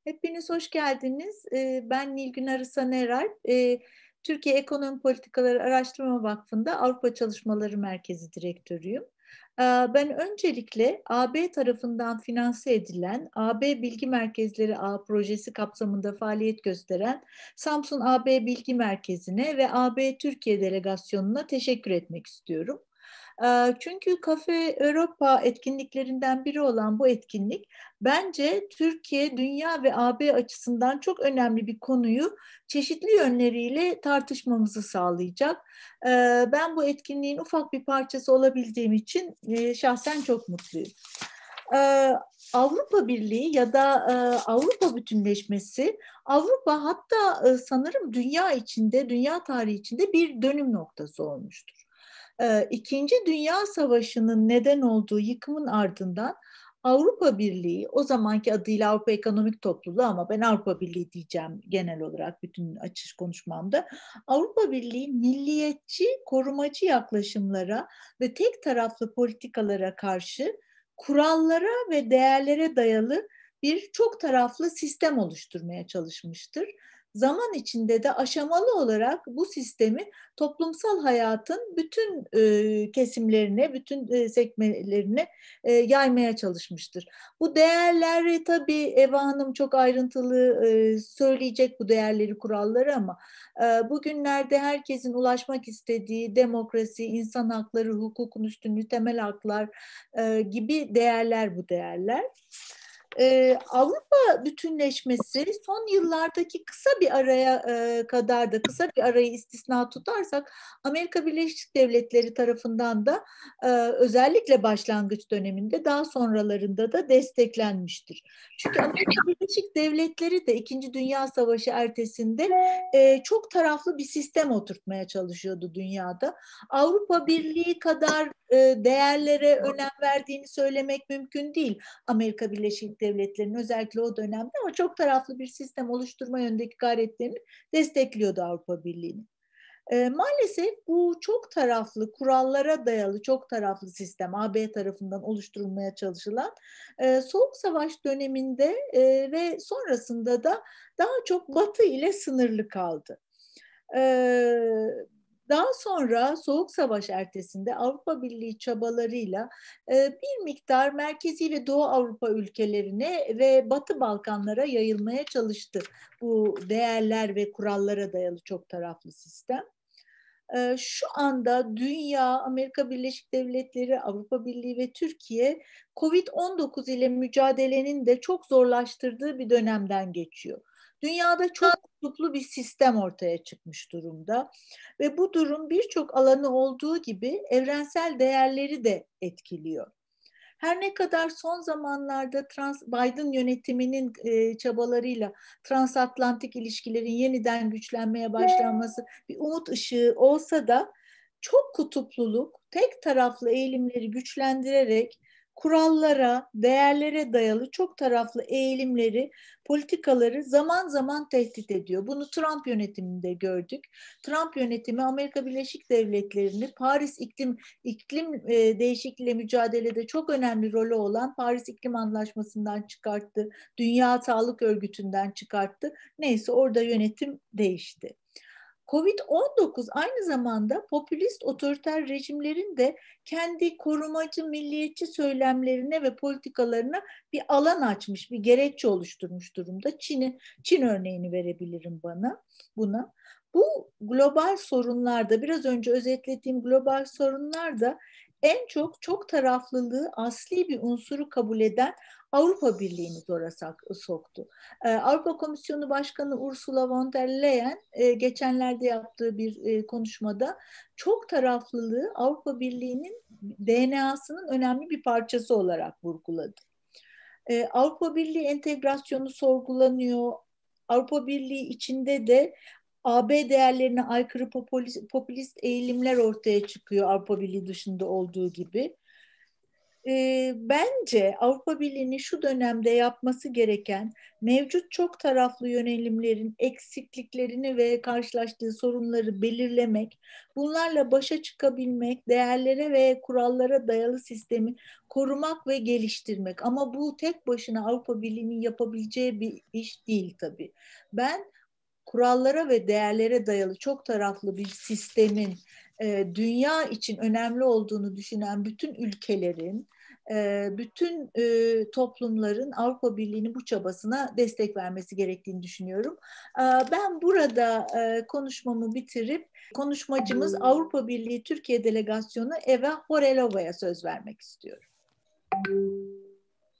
Hepiniz hoş geldiniz. Ben Nilgün Arısan Eralp. Türkiye Ekonomi Politikaları Araştırma Vakfı'nda Avrupa Çalışmaları Merkezi Direktörüyüm. Ben öncelikle AB tarafından finanse edilen AB Bilgi Merkezleri Ağı projesi kapsamında faaliyet gösteren Samsun AB Bilgi Merkezi'ne ve AB Türkiye Delegasyonu'na teşekkür etmek istiyorum. Çünkü Café Europa etkinliklerinden biri olan bu etkinlik bence Türkiye, dünya ve AB açısından çok önemli bir konuyu çeşitli yönleriyle tartışmamızı sağlayacak. Ben bu etkinliğin ufak bir parçası olabildiğim için şahsen çok mutluyum. Avrupa Birliği ya da Avrupa bütünleşmesi, Avrupa hatta sanırım dünya içinde, dünya tarihi içinde bir dönüm noktası olmuştur. İkinci Dünya Savaşı'nın neden olduğu yıkımın ardından Avrupa Birliği, o zamanki adıyla Avrupa Ekonomik Topluluğu ama ben Avrupa Birliği diyeceğim genel olarak bütün açış konuşmamda. Avrupa Birliği milliyetçi, korumacı yaklaşımlara ve tek taraflı politikalara karşı kurallara ve değerlere dayalı bir çok taraflı sistem oluşturmaya çalışmıştır. Zaman içinde de aşamalı olarak bu sistemi toplumsal hayatın bütün kesimlerine, bütün sekmelerine yaymaya çalışmıştır. Bu değerleri tabii Eva Hanım çok ayrıntılı söyleyecek bu değerleri, kuralları ama bugünlerde herkesin ulaşmak istediği demokrasi, insan hakları, hukukun üstünlüğü, temel haklar gibi değerler bu değerler. Avrupa bütünleşmesi son yıllardaki kısa bir araya kadar da kısa bir arayı istisna tutarsak Amerika Birleşik Devletleri tarafından da özellikle başlangıç döneminde daha sonralarında da desteklenmiştir. Çünkü Amerika Birleşik Devletleri de İkinci Dünya Savaşı ertesinde çok taraflı bir sistem oturtmaya çalışıyordu dünyada. Avrupa Birliği kadar değerlere önem verdiğini söylemek mümkün değil Amerika Birleşik Devletleri'nin özellikle o dönemde, ama çok taraflı bir sistem oluşturma yönündeki gayretlerini destekliyordu Avrupa Birliği'ni. Maalesef bu çok taraflı, kurallara dayalı çok taraflı sistem AB tarafından oluşturulmaya çalışılan Soğuk Savaş döneminde ve sonrasında da daha çok Batı ile sınırlı kaldı. Daha sonra Soğuk Savaş ertesinde Avrupa Birliği çabalarıyla bir miktar Merkezi ve Doğu Avrupa ülkelerine ve Batı Balkanlara yayılmaya çalıştı bu değerler ve kurallara dayalı çok taraflı sistem. Şu anda dünya, Amerika Birleşik Devletleri, Avrupa Birliği ve Türkiye COVID-19 ile mücadelenin de çok zorlaştırdığı bir dönemden geçiyor. Dünyada çok kutuplu bir sistem ortaya çıkmış durumda ve bu durum birçok alanı olduğu gibi evrensel değerleri de etkiliyor. Her ne kadar son zamanlarda Biden yönetiminin çabalarıyla transatlantik ilişkilerin yeniden güçlenmeye başlanması bir umut ışığı olsa da çok kutupluluk, tek taraflı eğilimleri güçlendirerek kurallara, değerlere dayalı çok taraflı eğilimleri, politikaları zaman zaman tehdit ediyor. Bunu Trump yönetiminde gördük. Trump yönetimi Amerika Birleşik Devletleri'ni Paris iklim değişikliğiyle mücadelede çok önemli rolü olan Paris İklim Anlaşması'ndan çıkarttı. Dünya Sağlık Örgütü'nden çıkarttı. Neyse orada yönetim değişti. Covid-19 aynı zamanda popülist otoriter rejimlerin de kendi korumacı, milliyetçi söylemlerine ve politikalarına bir alan açmış, bir gerekçe oluşturmuş durumda. Çin örneğini verebilirim buna. Bu global sorunlarda, biraz önce özetlediğim global sorunlarda en çok taraflılığı asli bir unsuru kabul eden Avrupa Birliği'ni zora soktu. Avrupa Komisyonu Başkanı Ursula von der Leyen geçenlerde yaptığı bir konuşmada çok taraflılığı Avrupa Birliği'nin DNA'sının önemli bir parçası olarak vurguladı. Avrupa Birliği entegrasyonu sorgulanıyor. Avrupa Birliği içinde de AB değerlerine aykırı popülist eğilimler ortaya çıkıyor Avrupa Birliği dışında olduğu gibi. Bence Avrupa Birliği'nin şu dönemde yapması gereken mevcut çok taraflı yönelimlerin eksikliklerini ve karşılaştığı sorunları belirlemek, bunlarla başa çıkabilmek, değerlere ve kurallara dayalı sistemi korumak ve geliştirmek. Ama bu tek başına Avrupa Birliği'nin yapabileceği bir iş değil tabii. Ben kurallara ve değerlere dayalı çok taraflı bir sistemin dünya için önemli olduğunu düşünen bütün ülkelerin, bütün toplumların Avrupa Birliği'nin bu çabasına destek vermesi gerektiğini düşünüyorum. Ben burada konuşmamı bitirip konuşmacımız Avrupa Birliği Türkiye Delegasyonu Eva Horelova'ya söz vermek istiyorum.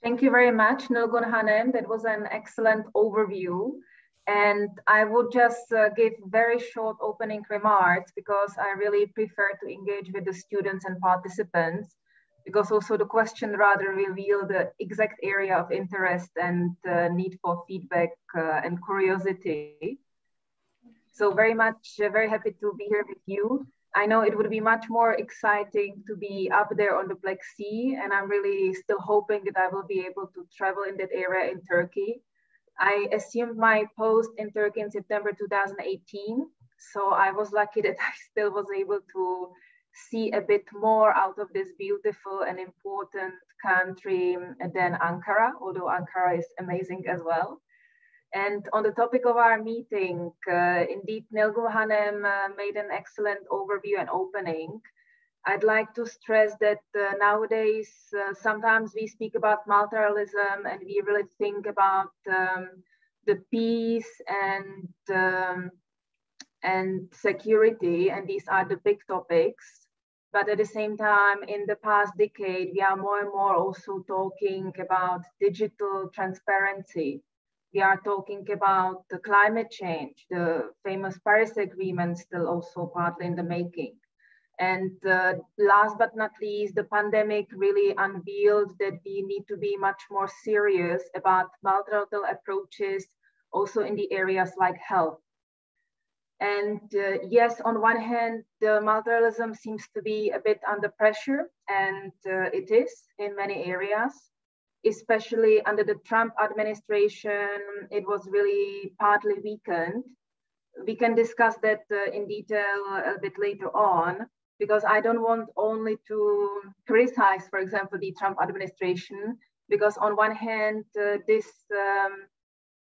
Thank you very much, Nilgün Hanım. That was an excellent overview. And I would just give very short opening remarks because I really prefer to engage with the students and participants, because also the question rather revealed the exact area of interest and need for feedback and curiosity. So very happy to be here with you. I know it would be much more exciting to be up there on the Black Sea, and I'm really still hoping that I will be able to travel in that area in Turkey. I assumed my post in Turkey in September 2018, so I was lucky that I still was able to see a bit more out of this beautiful and important country than Ankara, although Ankara is amazing as well. And on the topic of our meeting, indeed, Nilgün Hanım made an excellent overview and opening. I'd like to stress that nowadays, sometimes we speak about multilateralism and we really think about the peace and security, and these are the big topics. But at the same time, in the past decade, we are more and more also talking about digital transparency. We are talking about the climate change, the famous Paris Agreement still also partly in the making. And last but not least, the pandemic really unveiled that we need to be much more serious about multilateral approaches, also in the areas like health. And yes, on one hand, the multilateralism seems to be a bit under pressure, and it is in many areas, especially under the Trump administration. It was really partly weakened. We can discuss that in detail a bit later on, because I don't want only to criticize, for example, the Trump administration, because on one hand, this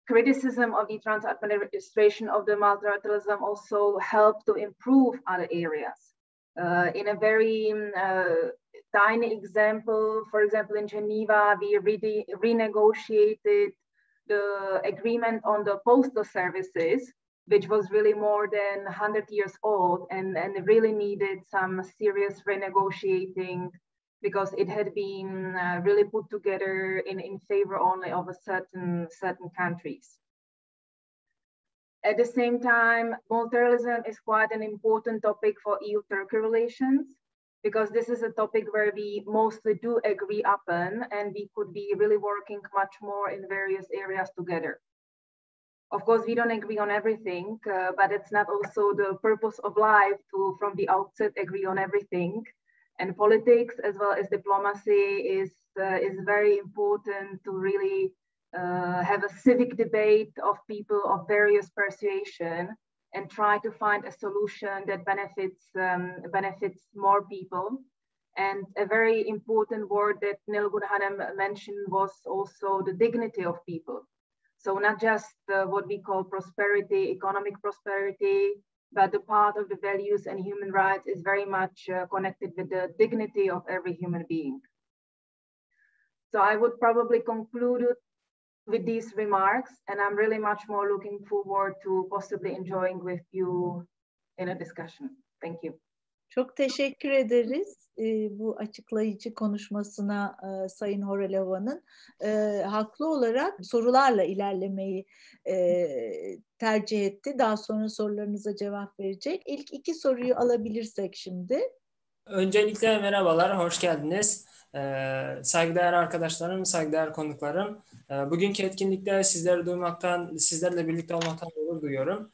criticism of the Trump administration of the multilateralism also helped to improve other areas. In a very tiny example, for example, in Geneva, we renegotiated the agreement on the postal services, which was really more than 100 years old and really needed some serious renegotiating, because it had been really put together in favor only of a certain countries. At the same time, multilateralism is quite an important topic for EU-Turkey relations, because this is a topic where we mostly do agree upon, and we could be really working much more in various areas together. Of course, we don't agree on everything, but it's not also the purpose of life to, from the outset, agree on everything. And politics, as well as diplomacy, is very important to really have a civic debate of people of various persuasion and try to find a solution that benefits more people. And a very important word that Nilgün Hanım mentioned was also the dignity of people. So not just what we call prosperity, economic prosperity, but the part of the values and human rights is very much connected with the dignity of every human being. So I would probably conclude with these remarks, and I'm really much more looking forward to possibly enjoying with you in a discussion. Thank you. Çok teşekkür ederiz bu açıklayıcı konuşmasına Sayın Horelova'nın. Haklı olarak sorularla ilerlemeyi tercih etti. Daha sonra sorularınıza cevap verecek. İlk iki soruyu alabilirsek şimdi. Öncelikle merhabalar, hoş geldiniz. Saygıdeğer arkadaşlarım, saygıdeğer konuklarım. Bugünkü etkinlikte sizleri duymaktan, sizlerle birlikte olmaktan gurur duyuyorum.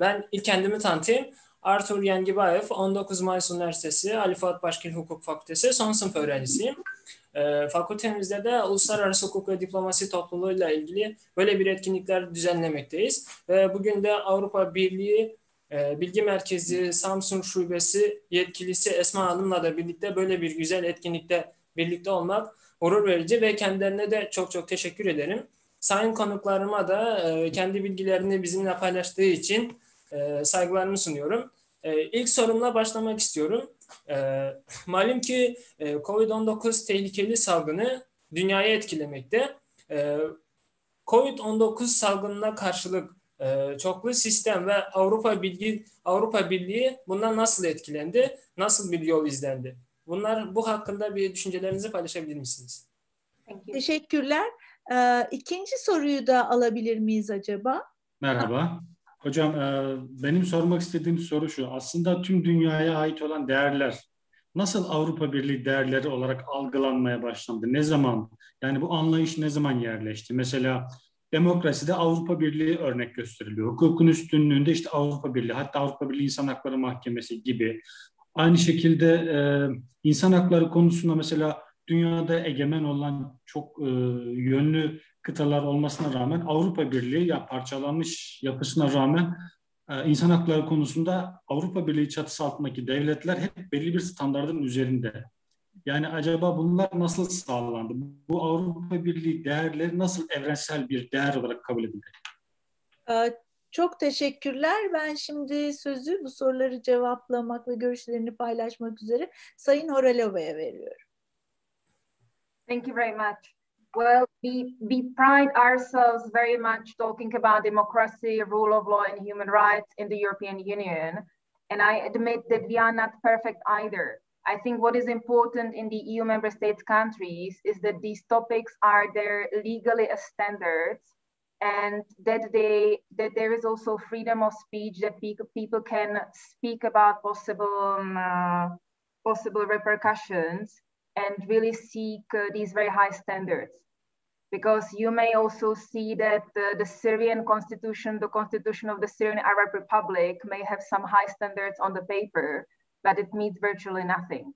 Ben ilk kendimi tanıtayım. Artur Yengibayev, 19 Mayıs Üniversitesi Ali Fuat Başkil Hukuk Fakültesi son sınıf öğrencisiyim. Fakültemizde de uluslararası hukuk ve diplomasi topluluğuyla ilgili böyle bir etkinlikler düzenlemekteyiz. Ve bugün de Avrupa Birliği Bilgi Merkezi Samsun Şubesi yetkilisi Esma Hanım'la da birlikte böyle bir güzel etkinlikte birlikte olmak gurur verici ve kendilerine de çok çok teşekkür ederim. Sayın konuklarıma da kendi bilgilerini bizimle paylaştığı için saygılarımı sunuyorum. İlk sorumla başlamak istiyorum. Malum ki COVID-19 tehlikeli salgını dünyayı etkilemekte. COVID-19 salgınına karşılık çoklu sistem ve Avrupa Birliği bundan nasıl etkilendi? Nasıl bir yol izlendi? Bu hakkında bir düşüncelerinizi paylaşabilir misiniz? Teşekkürler. İkinci soruyu da alabilir miyiz acaba? Merhaba. Hocam, benim sormak istediğim soru şu. Aslında tüm dünyaya ait olan değerler nasıl Avrupa Birliği değerleri olarak algılanmaya başlandı? Ne zaman? Yani bu anlayış ne zaman yerleşti? Mesela demokraside Avrupa Birliği örnek gösteriliyor. Hukukun üstünlüğünde işte Avrupa Birliği, hatta Avrupa Birliği İnsan Hakları Mahkemesi gibi. Aynı şekilde insan hakları konusunda mesela dünyada egemen olan çok yönlü kıtalar olmasına rağmen Avrupa Birliği ya parçalanmış yapısına rağmen insan hakları konusunda Avrupa Birliği çatısı altındaki devletler hep belli bir standardın üzerinde. Yani acaba bunlar nasıl sağlandı? Bu Avrupa Birliği değerleri nasıl evrensel bir değer olarak kabul edildi? Çok teşekkürler. Ben şimdi sözü bu soruları cevaplamak ve görüşlerini paylaşmak üzere Sayın Horelova'ya veriyorum. Thank you very much. Well, we pride ourselves very much talking about democracy, rule of law, and human rights in the European Union. And I admit that we are not perfect either. I think what is important in the EU member states countries is that these topics are there legally as standards, and that there is also freedom of speech, that people can speak about possible repercussions and really seek these very high standards. Because you may also see that the Syrian constitution, the constitution of the Syrian Arab Republic may have some high standards on the paper, but it means virtually nothing,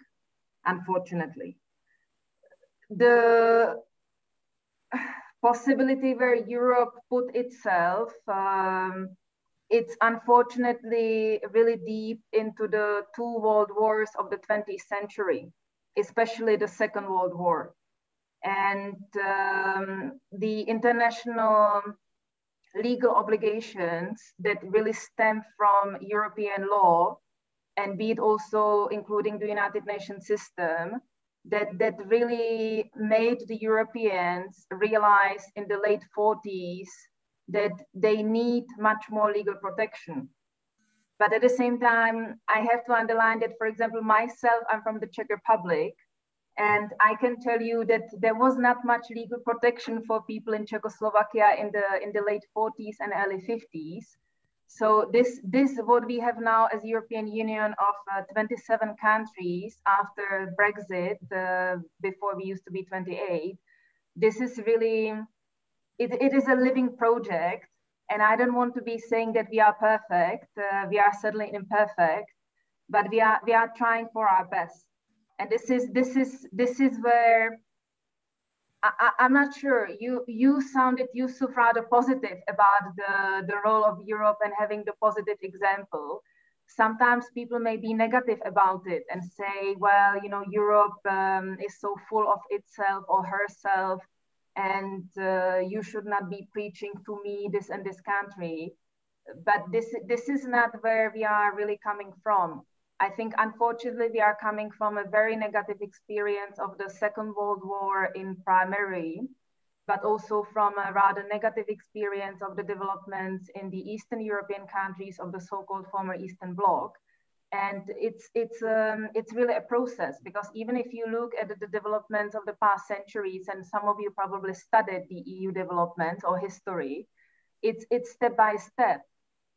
unfortunately. The possibility where Europe put itself, it's unfortunately really deep into the two world wars of the 20th century, especially the Second World War. And the international legal obligations that really stem from European law, and be it also including the United Nations system, that really made the Europeans realize in the late 40s that they need much more legal protection. But at the same time, I have to underline that, for example, myself, I'm from the Czech Republic, and I can tell you that there was not much legal protection for people in Czechoslovakia in the late 40s and early 50s. So this what we have now as European Union of 27 countries after Brexit, before we used to be 28, this is really, it is a living project. And I don't want to be saying that we are perfect. We are certainly imperfect, but we are trying for our best. And this is where I'm not sure. You sounded, Yusuf, rather positive about the role of Europe and having the positive example. Sometimes people may be negative about it and say, well, you know, Europe is so full of itself or herself, and you should not be preaching to me this and this country. But this is not where we are really coming from. I think, unfortunately, we are coming from a very negative experience of the Second World War in primary, but also from a rather negative experience of the developments in the Eastern European countries of the so-called former Eastern Bloc. And it's really a process, because even if you look at the developments of the past centuries, and some of you probably studied the EU development or history, it's step by step.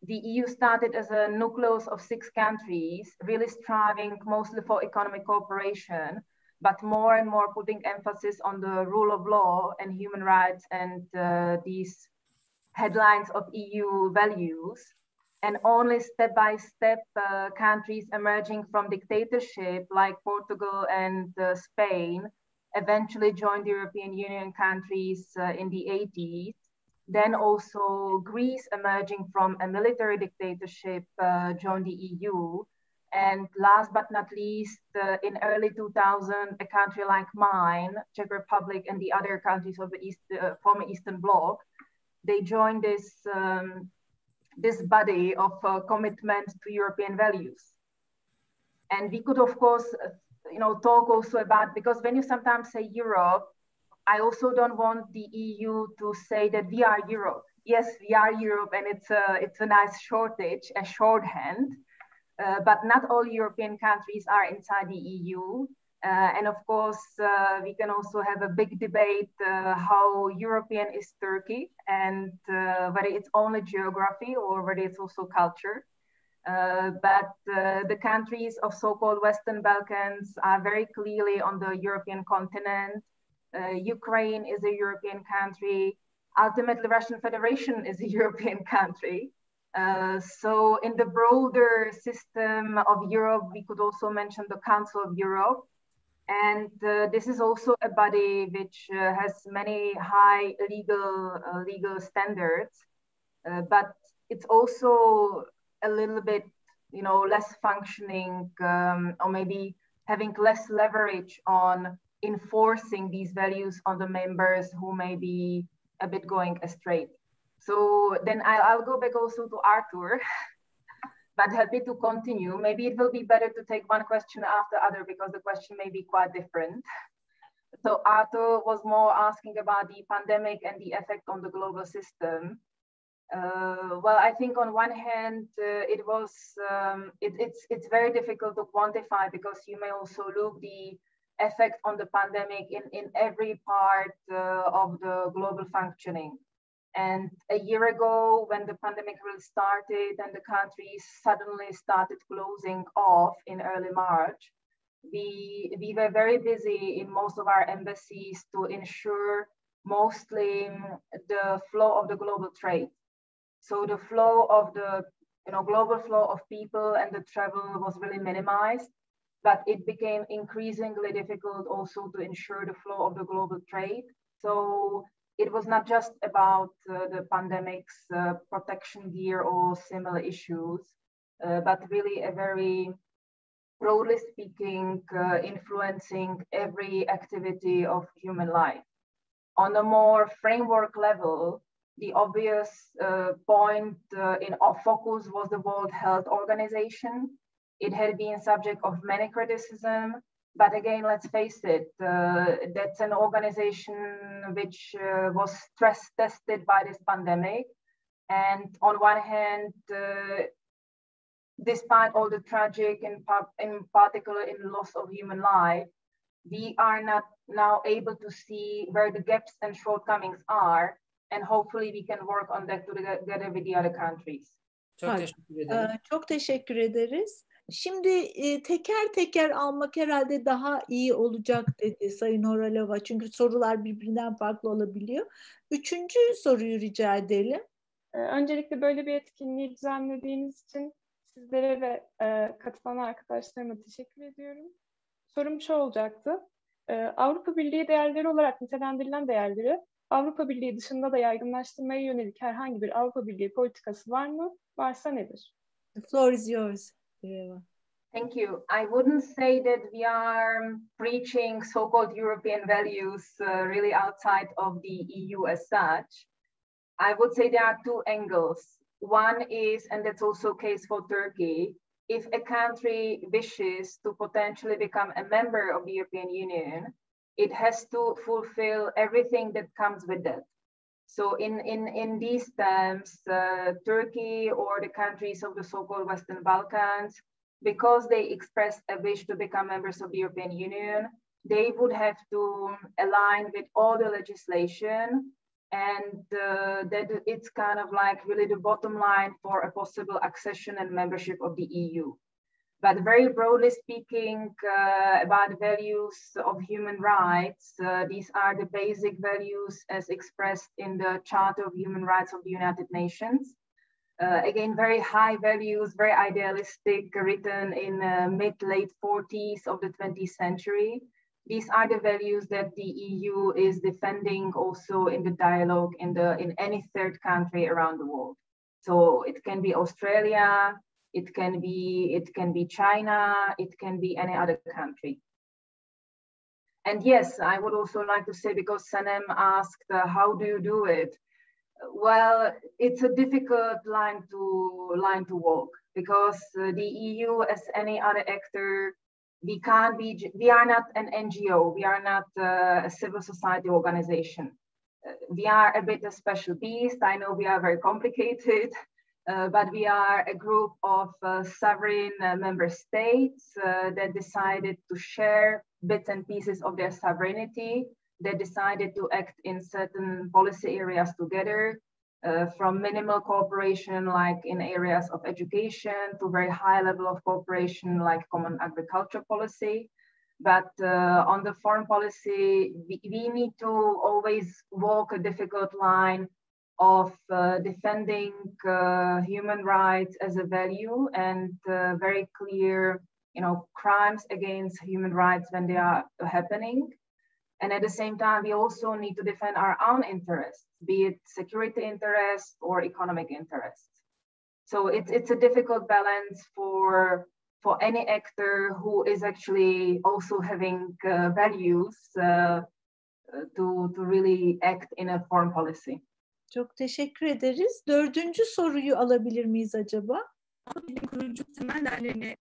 The EU started as a nucleus of 6 countries, really striving mostly for economic cooperation, but more and more putting emphasis on the rule of law and human rights and these headlines of EU values. And only step by step countries emerging from dictatorship like Portugal and Spain eventually joined the European Union countries in the 80s. Then also Greece, emerging from a military dictatorship, joined the EU. And last but not least, in early 2000, a country like mine, Czech Republic, and the other countries of the former Eastern Bloc, they joined this body of commitment to European values. And we could, of course, talk also about, because when you sometimes say Europe, I also don't want the EU to say that we are Europe. Yes, we are Europe, and it's a nice shorthand. But not all European countries are inside the EU. And of course, we can also have a big debate how European is Turkey, and whether it's only geography or whether it's also culture. But the countries of so-called Western Balkans are very clearly on the European continent. Ukraine is a European country. Ultimately, Russian Federation is a European country. So in the broader system of Europe, we could also mention the Council of Europe. And this is also a body which has many high legal standards, but it's also a little bit, less functioning, or maybe having less leverage on enforcing these values on the members who may be a bit going astray. So then I'll go back also to Arthur, but happy to continue. Maybe it will be better to take one question after other, because the question may be quite different. So Arthur was more asking about the pandemic and the effect on the global system. Well, I think on one hand, it's very difficult to quantify, because you may also look the effect on the pandemic in every part of the global functioning. And a year ago, when the pandemic really started and the countries suddenly started closing off in early March, we were very busy in most of our embassies to ensure mostly the flow of the global trade. So the flow of the global flow of people and the travel was really minimized, but it became increasingly difficult also to ensure the flow of the global trade. So it was not just about the pandemic's protection gear or similar issues, but really a very, broadly speaking, influencing every activity of human life. On a more framework level, the obvious point in our focus was the World Health Organization. It had been subject of many criticism, but again, let's face it, that's an organization which was stress tested by this pandemic. And on one hand, despite all the tragic, in particular in loss of human life, we are not now able to see where the gaps and shortcomings are. And hopefully we can work on that together with the other countries. Çok teşekkür ederiz. Şimdi teker teker almak herhalde daha iyi olacak dedi Sayın Horelova. Çünkü sorular birbirinden farklı olabiliyor. Üçüncü soruyu rica edelim. Öncelikle böyle bir etkinliği düzenlediğiniz için sizlere ve katılan arkadaşlarıma teşekkür ediyorum. Sorum şu olacaktı. Avrupa Birliği değerleri olarak nitelendirilen değerleri Avrupa Birliği dışında da yaygınlaştırmaya yönelik herhangi bir Avrupa Birliği politikası var mı? Varsa nedir? The floor is yours, Eva. Thank you. I wouldn't say that we are preaching so-called European values really outside of the EU as such. I would say there are two angles. One is, and that's also the case for Turkey, if a country wishes to potentially become a member of the European Union, it has to fulfill everything that comes with that. So in these terms, Turkey or the countries of the so-called Western Balkans, because they expressed a wish to become members of the European Union, they would have to align with all the legislation, and that it's kind of like really the bottom line for a possible accession and membership of the EU. But very broadly speaking, about values of human rights, these are the basic values as expressed in the Charter of Human Rights of the United Nations. Again, very high values, very idealistic, written in mid-late 40s of the 20th century. these are the values that the EU is defending also in the dialogue in any third country around the world. So it can be Australia, it can be China, it can be any other country. And yes, I would also like to say, because Sanem asked, how do you do it? Well, it's a difficult line to walk, because the EU, as any other actor, we are not an NGO, we are not a civil society organization. We are a bit a special beast. I know we are very complicated, but we are a group of sovereign member states that decided to share bits and pieces of their sovereignty. They decided to act in certain policy areas together, from minimal cooperation, like in areas of education, to very high level of cooperation, like common agriculture policy. But on the foreign policy, we need to always walk a difficult line of defending human rights as a value, and very clear, crimes against human rights when they are happening. And at the same time, we also need to defend our own interests, be it security interests or economic interests. So it's a difficult balance for any actor who is actually also having values to really act in a foreign policy. Çok teşekkür ederiz. 4. soruyu alabilir miyiz acaba? Avrupa kurucu temel değerlerine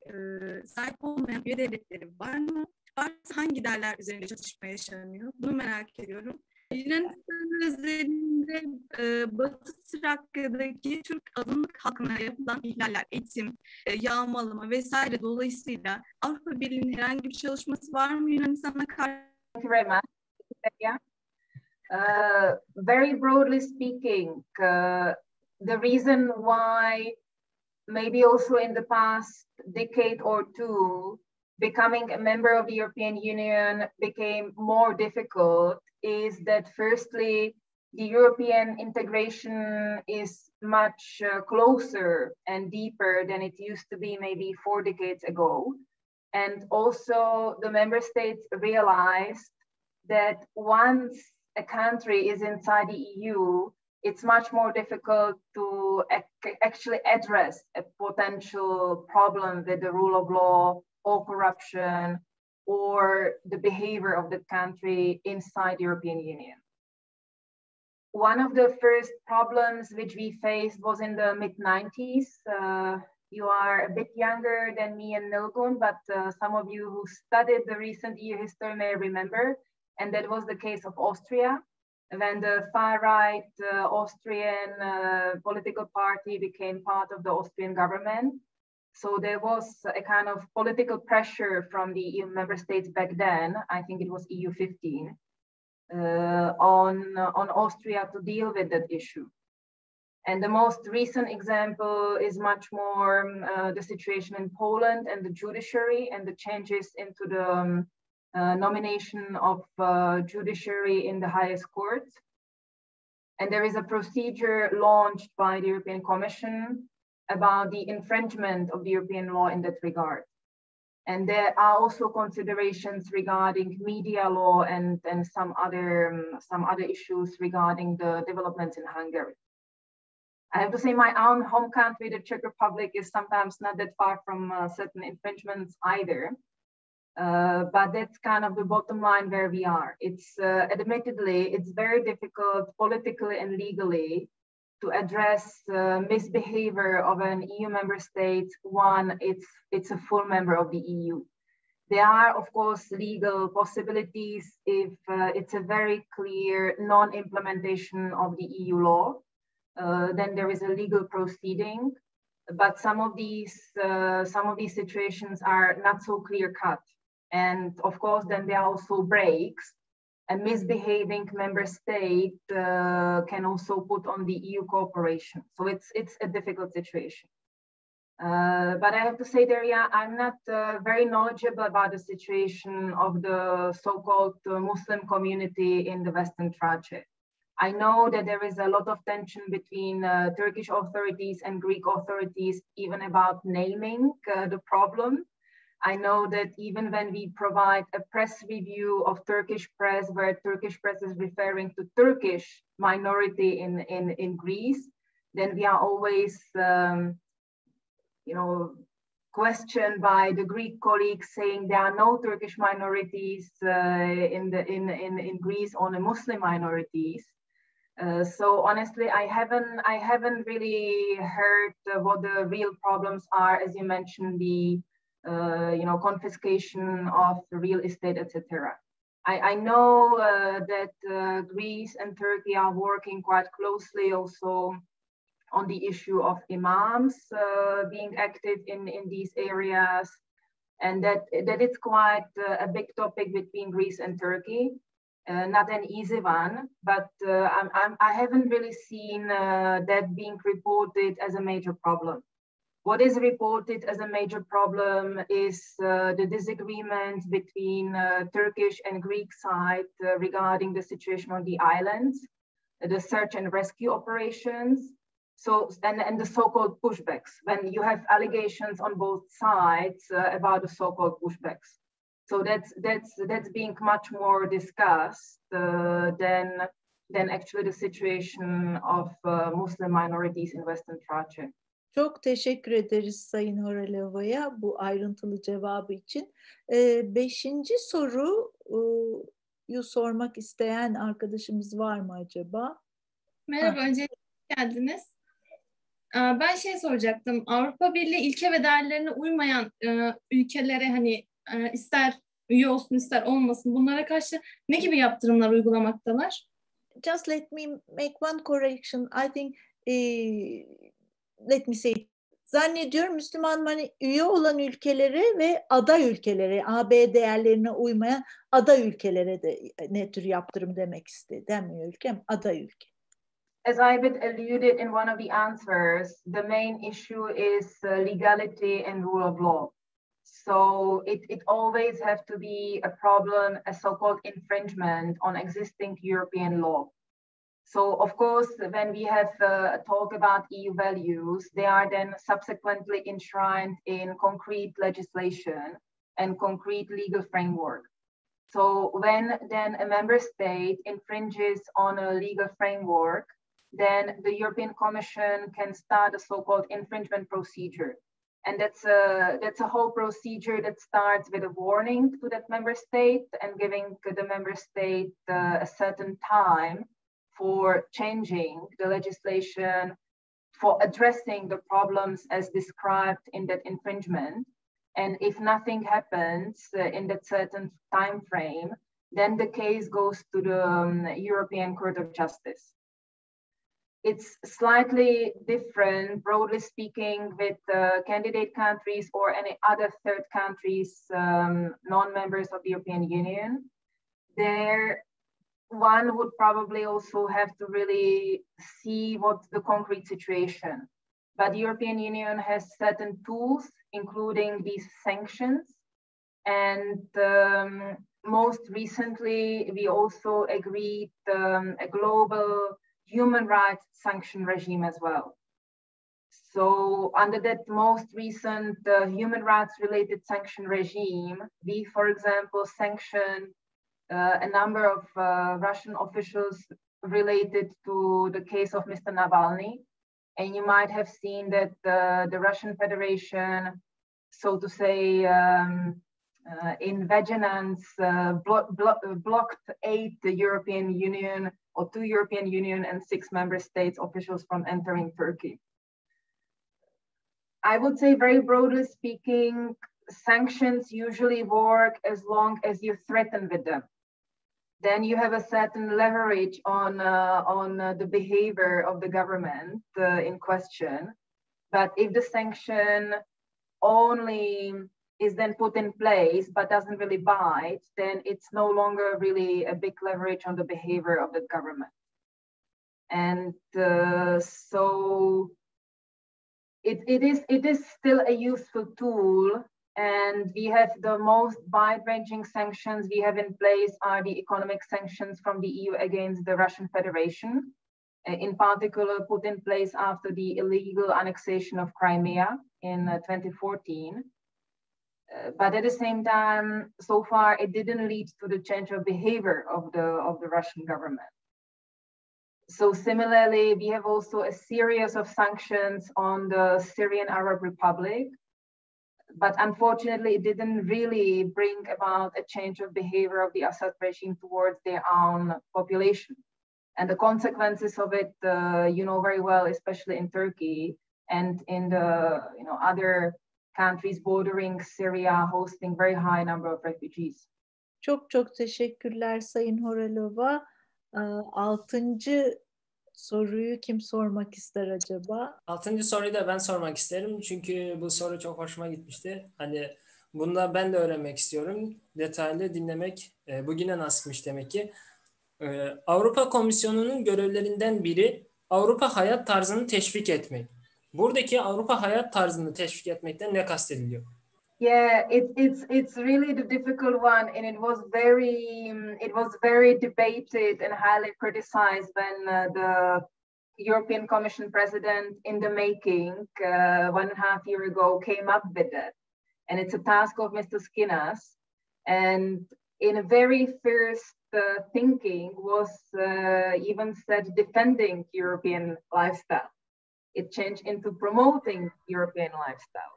sahip olmayan üye devletleri var mı? Varsa hangi değerler üzerinde çatışma yaşanıyor? Bunu merak ediyorum. Yunanistan özelinde Batı Trakya'daki Türk azınlık halkına yapılan ihlaller, eğitim, yağmalama vesaire dolayısıyla Avrupa Birliği'nin herhangi bir çalışması var mı Yunanistan'a karşı? Thank you very much. Yeah. Very broadly speaking, the reason why maybe also in the past decade or two, becoming a member of the European Union became more difficult is that firstly, the European integration is much closer and deeper than it used to be maybe 4 decades ago. And also the member states realized that once a country is inside the EU, it's much more difficult to actually address a potential problem with the rule of law or corruption or the behavior of the country inside the European Union. One of the first problems which we faced was in the mid-90s. You are a bit younger than me and Nilgün, but some of you who studied the recent EU history may remember, and that was the case of Austria, when the far-right Austrian political party became part of the Austrian government. So there was a kind of political pressure from the EU member states back then, I think it was EU 15, on Austria to deal with that issue. And the most recent example is much more the situation in Poland and the judiciary and the changes into the nomination of judiciary in the highest court. And there is a procedure launched by the European Commission about the infringement of the European law in that regard. And there are also considerations regarding media law and some other issues regarding the developments in Hungary. I have to say my own home country, the Czech Republic, is sometimes not that far from certain infringements either. But that's kind of the bottom line where we are. It's admittedly, it's very difficult politically and legally to address misbehavior of an EU member state when it's a full member of the EU. There are, of course, legal possibilities if it's a very clear non-implementation of the EU law. Then there is a legal proceeding, but some of these situations are not so clear-cut. And of course, then there are also breaks. A misbehaving member state can also put on the EU cooperation. So it's a difficult situation. But I have to say, Daria, I'm not very knowledgeable about the situation of the so-called Muslim community in the Western Thrace. I know that there is a lot of tension between Turkish authorities and Greek authorities, even about naming the problem. I know that even when we provide a press review of Turkish press, where Turkish press is referring to Turkish minority in Greece, then we are always, questioned by the Greek colleagues saying there are no Turkish minorities in Greece, only Muslim minorities. So honestly, I haven't really heard what the real problems are, as you mentioned, the confiscation of real estate, etc. I know that Greece and Turkey are working quite closely also on the issue of imams being active in these areas, and that it's quite a big topic between Greece and Turkey. Not an easy one, but I haven't really seen that being reported as a major problem. What is reported as a major problem is the disagreement between Turkish and Greek side regarding the situation on the islands, the search and rescue operations, and the so-called pushbacks, when you have allegations on both sides about the so-called pushbacks. So that's being much more discussed than actually the situation of Muslim minorities in Western Thrace. Çok teşekkür ederiz Sayın Horelova'ya bu ayrıntılı cevabı için. Beşinci soruyu sormak isteyen arkadaşımız var mı acaba? Merhaba, öncelikle hoş geldiniz. Ben soracaktım. Avrupa Birliği ilke ve değerlerine uymayan ülkelere ister üye olsun ister olmasın bunlara karşı ne gibi yaptırımlar uygulamaktalar? Just let me make one correction. I think let me say it. Zannediyorum Müslüman üye olan ülkelere ve aday ülkelere, AB değerlerine uymayan aday ülkelere de ne tür yaptırım demek istedi. Demiyor ülkem, aday ülke. As I alluded in one of the answers, the main issue is legality and rule of law. So it always have to be a problem, a so-called infringement on existing European law. So of course, when we have a talk about EU values, they are then subsequently enshrined in concrete legislation and concrete legal framework. So when then a member state infringes on a legal framework, then the European Commission can start a so-called infringement procedure. And that's a whole procedure that starts with a warning to that member state and giving the member state a certain time for changing the legislation, for addressing the problems as described in that infringement. And if nothing happens in that certain time frame, then the case goes to the European Court of Justice. It's slightly different, broadly speaking, with candidate countries or any other third countries, non-members of the European Union. There, one would probably also have to really see what's the concrete situation. But the European Union has certain tools, including these sanctions. And most recently, we also agreed a global human rights sanction regime as well. So under that most recent human rights related sanction regime, we, for example, sanctioned a number of Russian officials related to the case of Mr. Navalny. And you might have seen that the Russian Federation, so to say, in vigilance, blocked 8 European Union or 2 European Union and 6 member states officials from entering Turkey. I would say, very broadly speaking, sanctions usually work as long as you threaten with them. Then you have a certain leverage on the behavior of the government in question. But if the sanction only is then put in place but doesn't really bite, then it's no longer really a big leverage on the behavior of the government. And so it is still a useful tool. And we have the most wide-ranging sanctions we have in place are the economic sanctions from the EU against the Russian Federation, in particular put in place after the illegal annexation of Crimea in 2014. But at the same time, so far, it didn't lead to the change of behavior of the Russian government. So similarly, we have also a series of sanctions on the Syrian Arab Republic, but unfortunately, it didn't really bring about a change of behavior of the Assad regime towards their own population. And the consequences of it, you know very well, especially in Turkey and in the other countries bordering Syria, hosting very high number of refugees. Çok çok teşekkürler Sayın Horelova. 6. soruyu kim sormak ister acaba? 6. soruyu da ben sormak isterim. Çünkü bu soru çok hoşuma gitmişti. Hani bunda ben de öğrenmek istiyorum. Detaylı dinlemek bugüne nasipmiş demek ki. Avrupa Komisyonu'nun görevlerinden biri Avrupa hayat tarzını teşvik etmek. Buradaki Avrupa hayat tarzını teşvik etmekten ne kastediliyor? Yeah, it's really the difficult one, and it was very debated and highly criticized when the European Commission President in the making 1.5 years ago came up with it, and it's a task of Mr. Skinner's. And in a very first thinking was even said defending European lifestyle. It changed into promoting European lifestyle.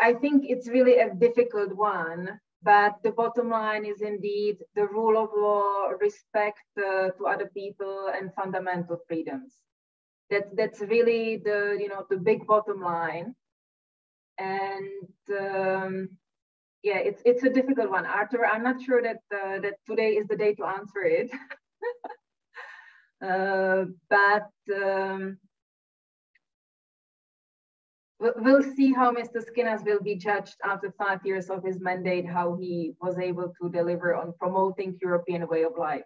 I think it's really a difficult one, but the bottom line is indeed the rule of law, respect to other people, and fundamental freedoms. That's really the big bottom line. And yeah, it's a difficult one, Arthur. I'm not sure that that today is the day to answer it, but. We'll see how Mr. Skinner will be judged after 5 years of his mandate, how he was able to deliver on promoting European way of life.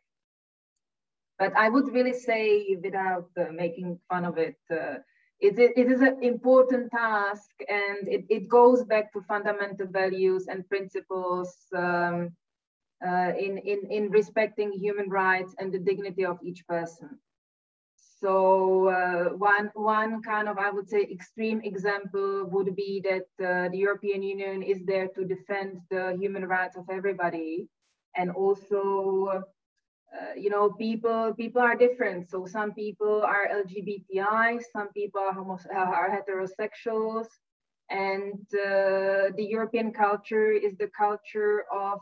But I would really say, without making fun of it, it is an important task, and it goes back to fundamental values and principles in respecting human rights and the dignity of each person. So one kind of, I would say, extreme example would be that the European Union is there to defend the human rights of everybody, and also, people are different. So some people are LGBTI, some people are heterosexuals, and the European culture is the culture of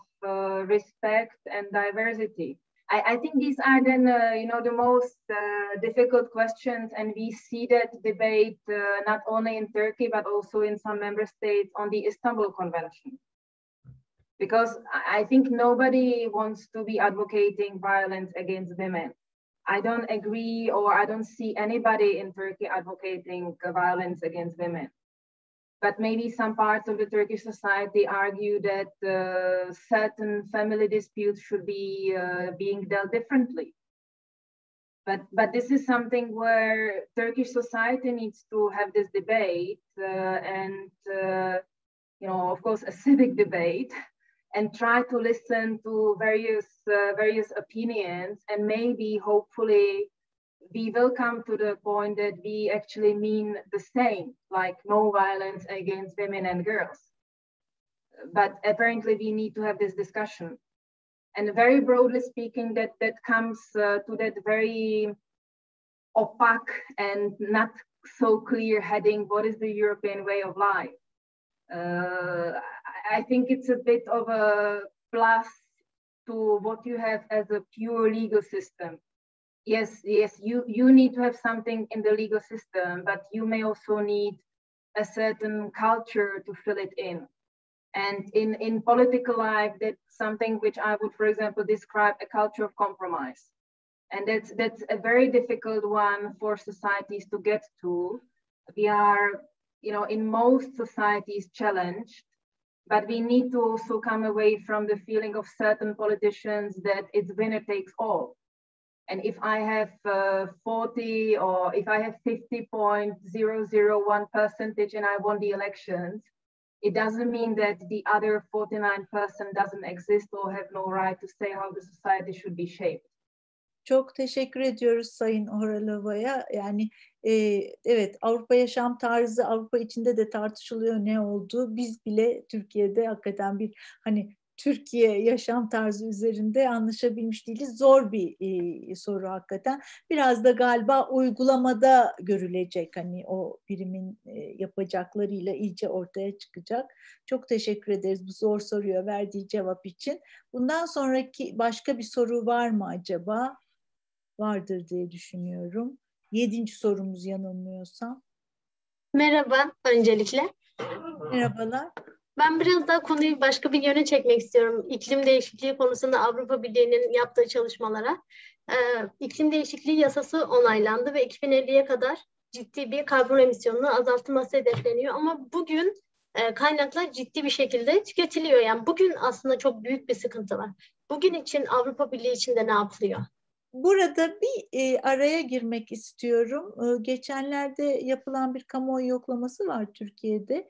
respect and diversity. I think these are then, the most difficult questions, and we see that debate not only in Turkey, but also in some member states on the Istanbul Convention. Because I think nobody wants to be advocating violence against women. I don't agree, or I don't see anybody in Turkey advocating violence against women. But maybe some parts of the Turkish society argue that certain family disputes should be being dealt differently. But this is something where Turkish society needs to have this debate and of course, a civic debate, and try to listen to various opinions, and maybe, hopefully, we will come to the point that we actually mean the same, like no violence against women and girls. But apparently we need to have this discussion. And very broadly speaking, that comes to that very opaque and not so clear heading, what is the European way of life? I think it's a bit of a plus to what you have as a pure legal system. Yes, you need to have something in the legal system, but you may also need a certain culture to fill it in. And in political life, that's something which I would, for example, describe a culture of compromise. And that's a very difficult one for societies to get to. We are, in most societies challenged, but we need to also come away from the feeling of certain politicians that it's winner takes all. And if I have 40 or if I have 50.001% and I won the elections, it doesn't mean that the other 49% doesn't exist or have no right to say how the society should be shaped. Çok teşekkür ediyoruz Sayın Horelova'ya. Yani evet, Avrupa yaşam tarzı Avrupa içinde de tartışılıyor ne olduğu. Biz bile Türkiye'de hakikaten bir hani Türkiye yaşam tarzı üzerinde anlaşabilmiş değiliz. Zor bir soru hakikaten. Biraz da galiba uygulamada görülecek, hani o birimin yapacaklarıyla iyice ortaya çıkacak. Çok teşekkür ederiz bu zor soruya verdiği cevap için. Bundan sonraki başka bir soru var mı acaba? Vardır diye düşünüyorum. 7. sorumuz yanılmıyorsam. Merhaba öncelikle. Merhabalar. Ben biraz daha konuyu başka bir yöne çekmek istiyorum. İklim değişikliği konusunda Avrupa Birliği'nin yaptığı çalışmalara. İklim değişikliği yasası onaylandı ve 2050'ye kadar ciddi bir karbon emisyonunu azaltılması hedefleniyor. Ama bugün kaynaklar ciddi bir şekilde tüketiliyor. Yani bugün aslında çok büyük bir sıkıntı var. Bugün için Avrupa Birliği içinde ne yapılıyor? Burada bir araya girmek istiyorum. Geçenlerde yapılan bir kamuoyu yoklaması var Türkiye'de.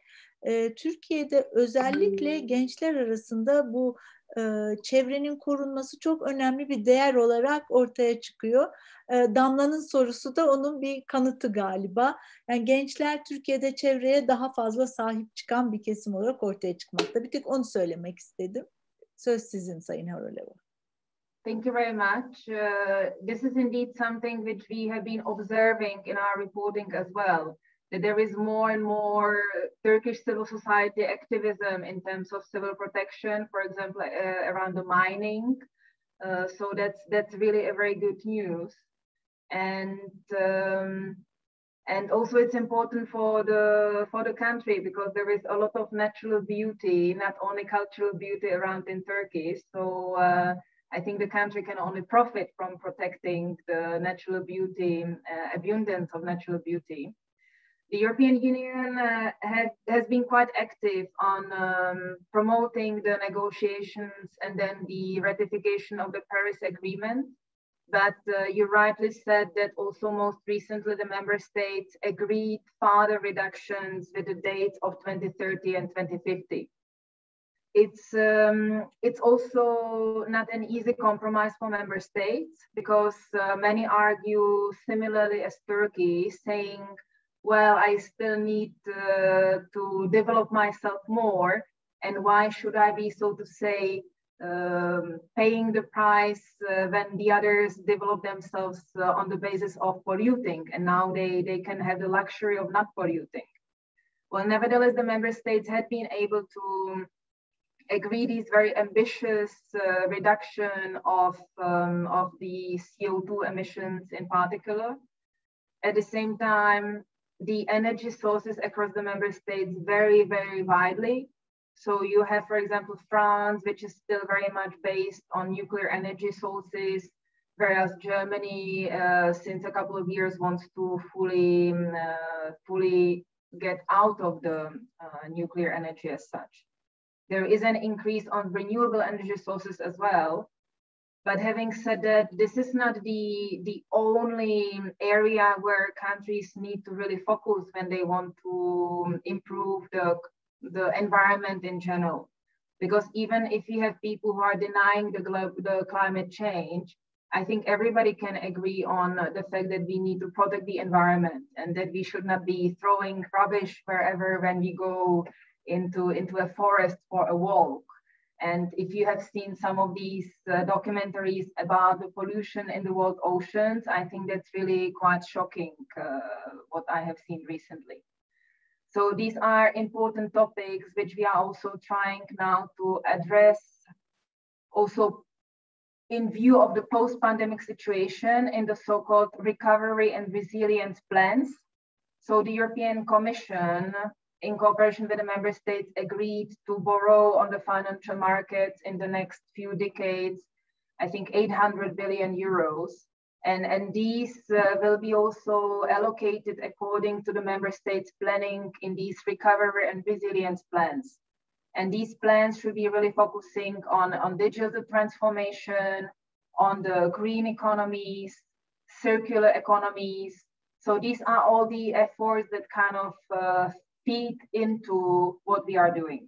Türkiye'de özellikle gençler arasında bu çevrenin korunması çok önemli bir değer olarak ortaya çıkıyor. Damla'nın sorusu da onun bir kanıtı galiba. Yani gençler Türkiye'de çevreye daha fazla sahip çıkan bir kesim olarak ortaya çıkmakta. Bir tek onu söylemek istedim. Söz sizin Sayın Horelova. Thank you very much. This is indeed something which we have been observing in our reporting as well, that there is more and more Turkish civil society activism in terms of civil protection, for example, around the mining. So that's really a very good news. And also it's important for the country because there is a lot of natural beauty, not only cultural beauty around in Turkey. So I think the country can only profit from protecting the natural beauty, abundance of natural beauty. The European Union has been quite active on promoting the negotiations and then the ratification of the Paris Agreement. But you rightly said that also most recently the member states agreed further reductions with the dates of 2030 and 2050. It's also not an easy compromise for member states because many argue similarly as Turkey, saying, well, I still need to develop myself more, and why should I be, so to say, paying the price when the others develop themselves on the basis of polluting, and now they can have the luxury of not polluting. Well, nevertheless, the member states had been able to agree these very ambitious reduction of the CO2 emissions in particular. At the same time, the energy sources across the member states vary very widely. So you have, for example, France, which is still very much based on nuclear energy sources, whereas Germany, since a couple of years, wants to fully get out of the nuclear energy as such. There is an increase on renewable energy sources as well. But having said that, this is not the only area where countries need to really focus when they want to improve the environment in general. Because even if you have people who are denying the climate change, I think everybody can agree on the fact that we need to protect the environment and that we should not be throwing rubbish wherever when we go into a forest for a walk. And if you have seen some of these documentaries about the pollution in the world oceans, I think that's really quite shocking, what I have seen recently. So these are important topics which we are also trying now to address, also in view of the post-pandemic situation in the so-called recovery and resilience plans. So the European Commission, in cooperation with the member states, agreed to borrow on the financial markets in the next few decades, I think 800 billion euros. And these will be also allocated according to the member states' planning in these recovery and resilience plans. And these plans should be really focusing on digital transformation, on the green economies, circular economies. So these are all the efforts that kind of feed into what we are doing.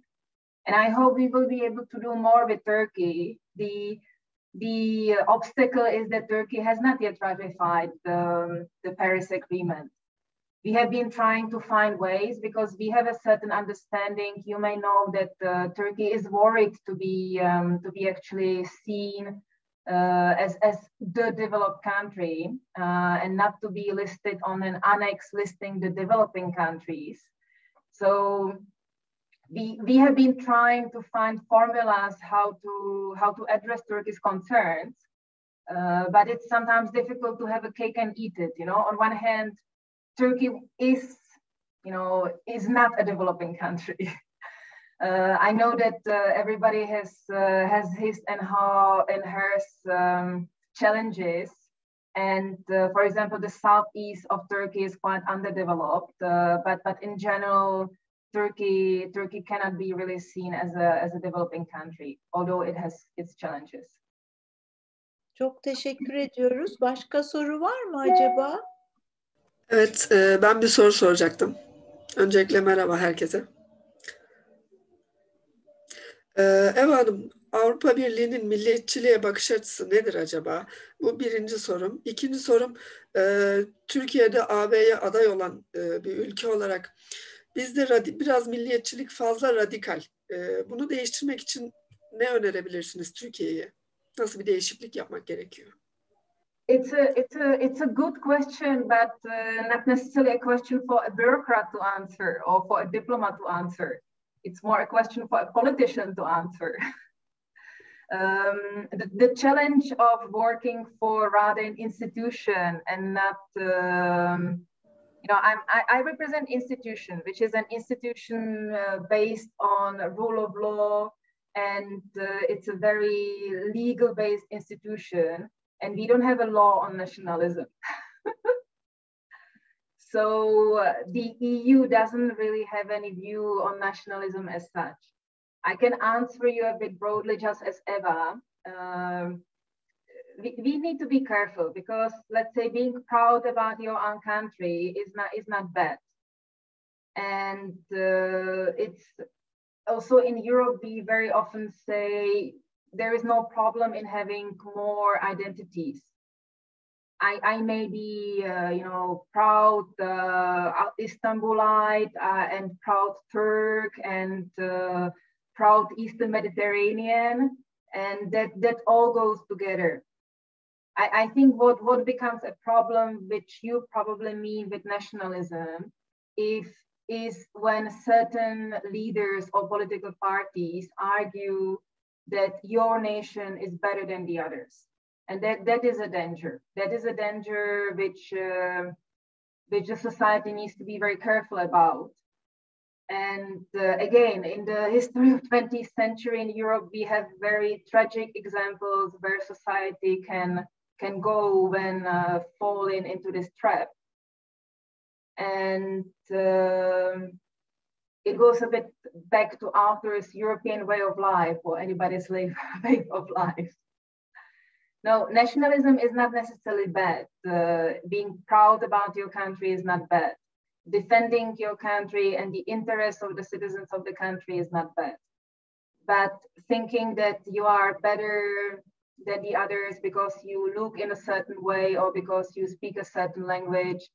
And I hope we will be able to do more with Turkey. the obstacle is that Turkey has not yet ratified the Paris Agreement. We have been trying to find ways because we have a certain understanding. You may know that Turkey is worried to be actually seen as the developed country and not to be listed on an annex listing the developing countries. So we have been trying to find formulas how to address Turkey's concerns, but it's sometimes difficult to have a cake and eat it. You know, on one hand, Turkey is not a developing country. I know that everybody has his and hers challenges, and for example, the southeast of Turkey is quite underdeveloped. But in general, Turkey cannot be really seen as a developing country, although it has its challenges. Çok teşekkür ediyoruz. Başka soru var mı acaba? Evet, ben bir soru soracaktım. Öncelikle merhaba herkese. Eva Hanım, Avrupa Birliği'nin milliyetçiliğe bakış açısı nedir acaba? Bu birinci sorum. İkinci sorum, Türkiye'de AB'ye aday olan bir ülke olarak bizde biraz milliyetçilik fazla radikal. Bunu değiştirmek için ne önerebilirsiniz Türkiye'ye? Nasıl bir değişiklik yapmak gerekiyor? It's a good question, but not necessarily a question for a bureaucrat to answer or for a diplomat to answer. It's more a question for a politician to answer. The challenge of working for rather an institution and not, I represent institution, which is an institution based on rule of law, and it's a very legal-based institution, and we don't have a law on nationalism. So the EU doesn't really have any view on nationalism as such. I can answer you a bit broadly, just as Eva. We need to be careful because, let's say, being proud about your own country is not bad. And it's also in Europe, we very often say there is no problem in having more identities. I may be, proud Istanbulite and proud Turk and proud Eastern Mediterranean, and that all goes together. I think what becomes a problem, which you probably mean with nationalism, is when certain leaders or political parties argue that your nation is better than the others. And that is a danger. That is a danger which the society needs to be very careful about. And again, in the history of 20th century in Europe, we have very tragic examples where society can go when falling into this trap. And it goes a bit back to Arthur's European way of life or anybody's way of life. No, nationalism is not necessarily bad. Being proud about your country is not bad. Defending your country and the interests of the citizens of the country is not bad. But thinking that you are better than the others because you look in a certain way or because you speak a certain language,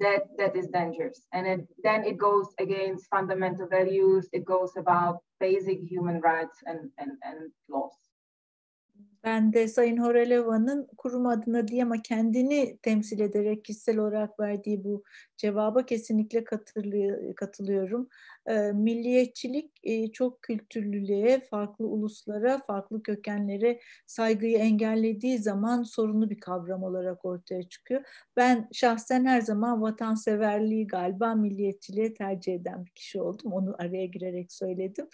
that is dangerous. And then it goes against fundamental values. It goes about basic human rights and laws. Ben de Sayın Horelova'nın kurum adına değil ama kendini temsil ederek kişisel olarak verdiği bu cevaba kesinlikle katılıyorum. Milliyetçilik çok kültürlülüğe, farklı uluslara, farklı kökenlere saygıyı engellediği zaman sorunlu bir kavram olarak ortaya çıkıyor. Ben şahsen her zaman vatanseverliği galiba milliyetçiliğe tercih eden bir kişi oldum. Onu araya girerek söyledim.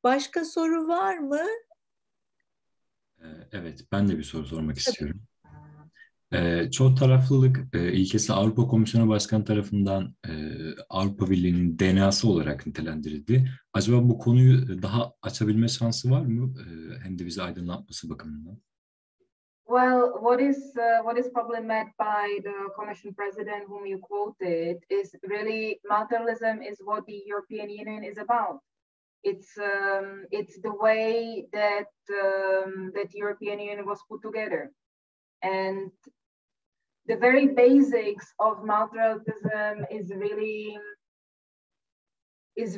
Başka soru var mı? Evet, ben de bir soru sormak istiyorum. Çok taraflılık ilkesi Avrupa Komisyonu Başkanı tarafından Avrupa Birliği'nin DNA'sı olarak nitelendirildi. Acaba bu konuyu daha açabilme şansı var mı? Hem de bizi aydınlatması bakımından. Well, what is probably meant by the Commission President whom you quoted is really multilateralism is what the European Union is about. It's the way that that European Union was put together, and the very basics of multilateralism is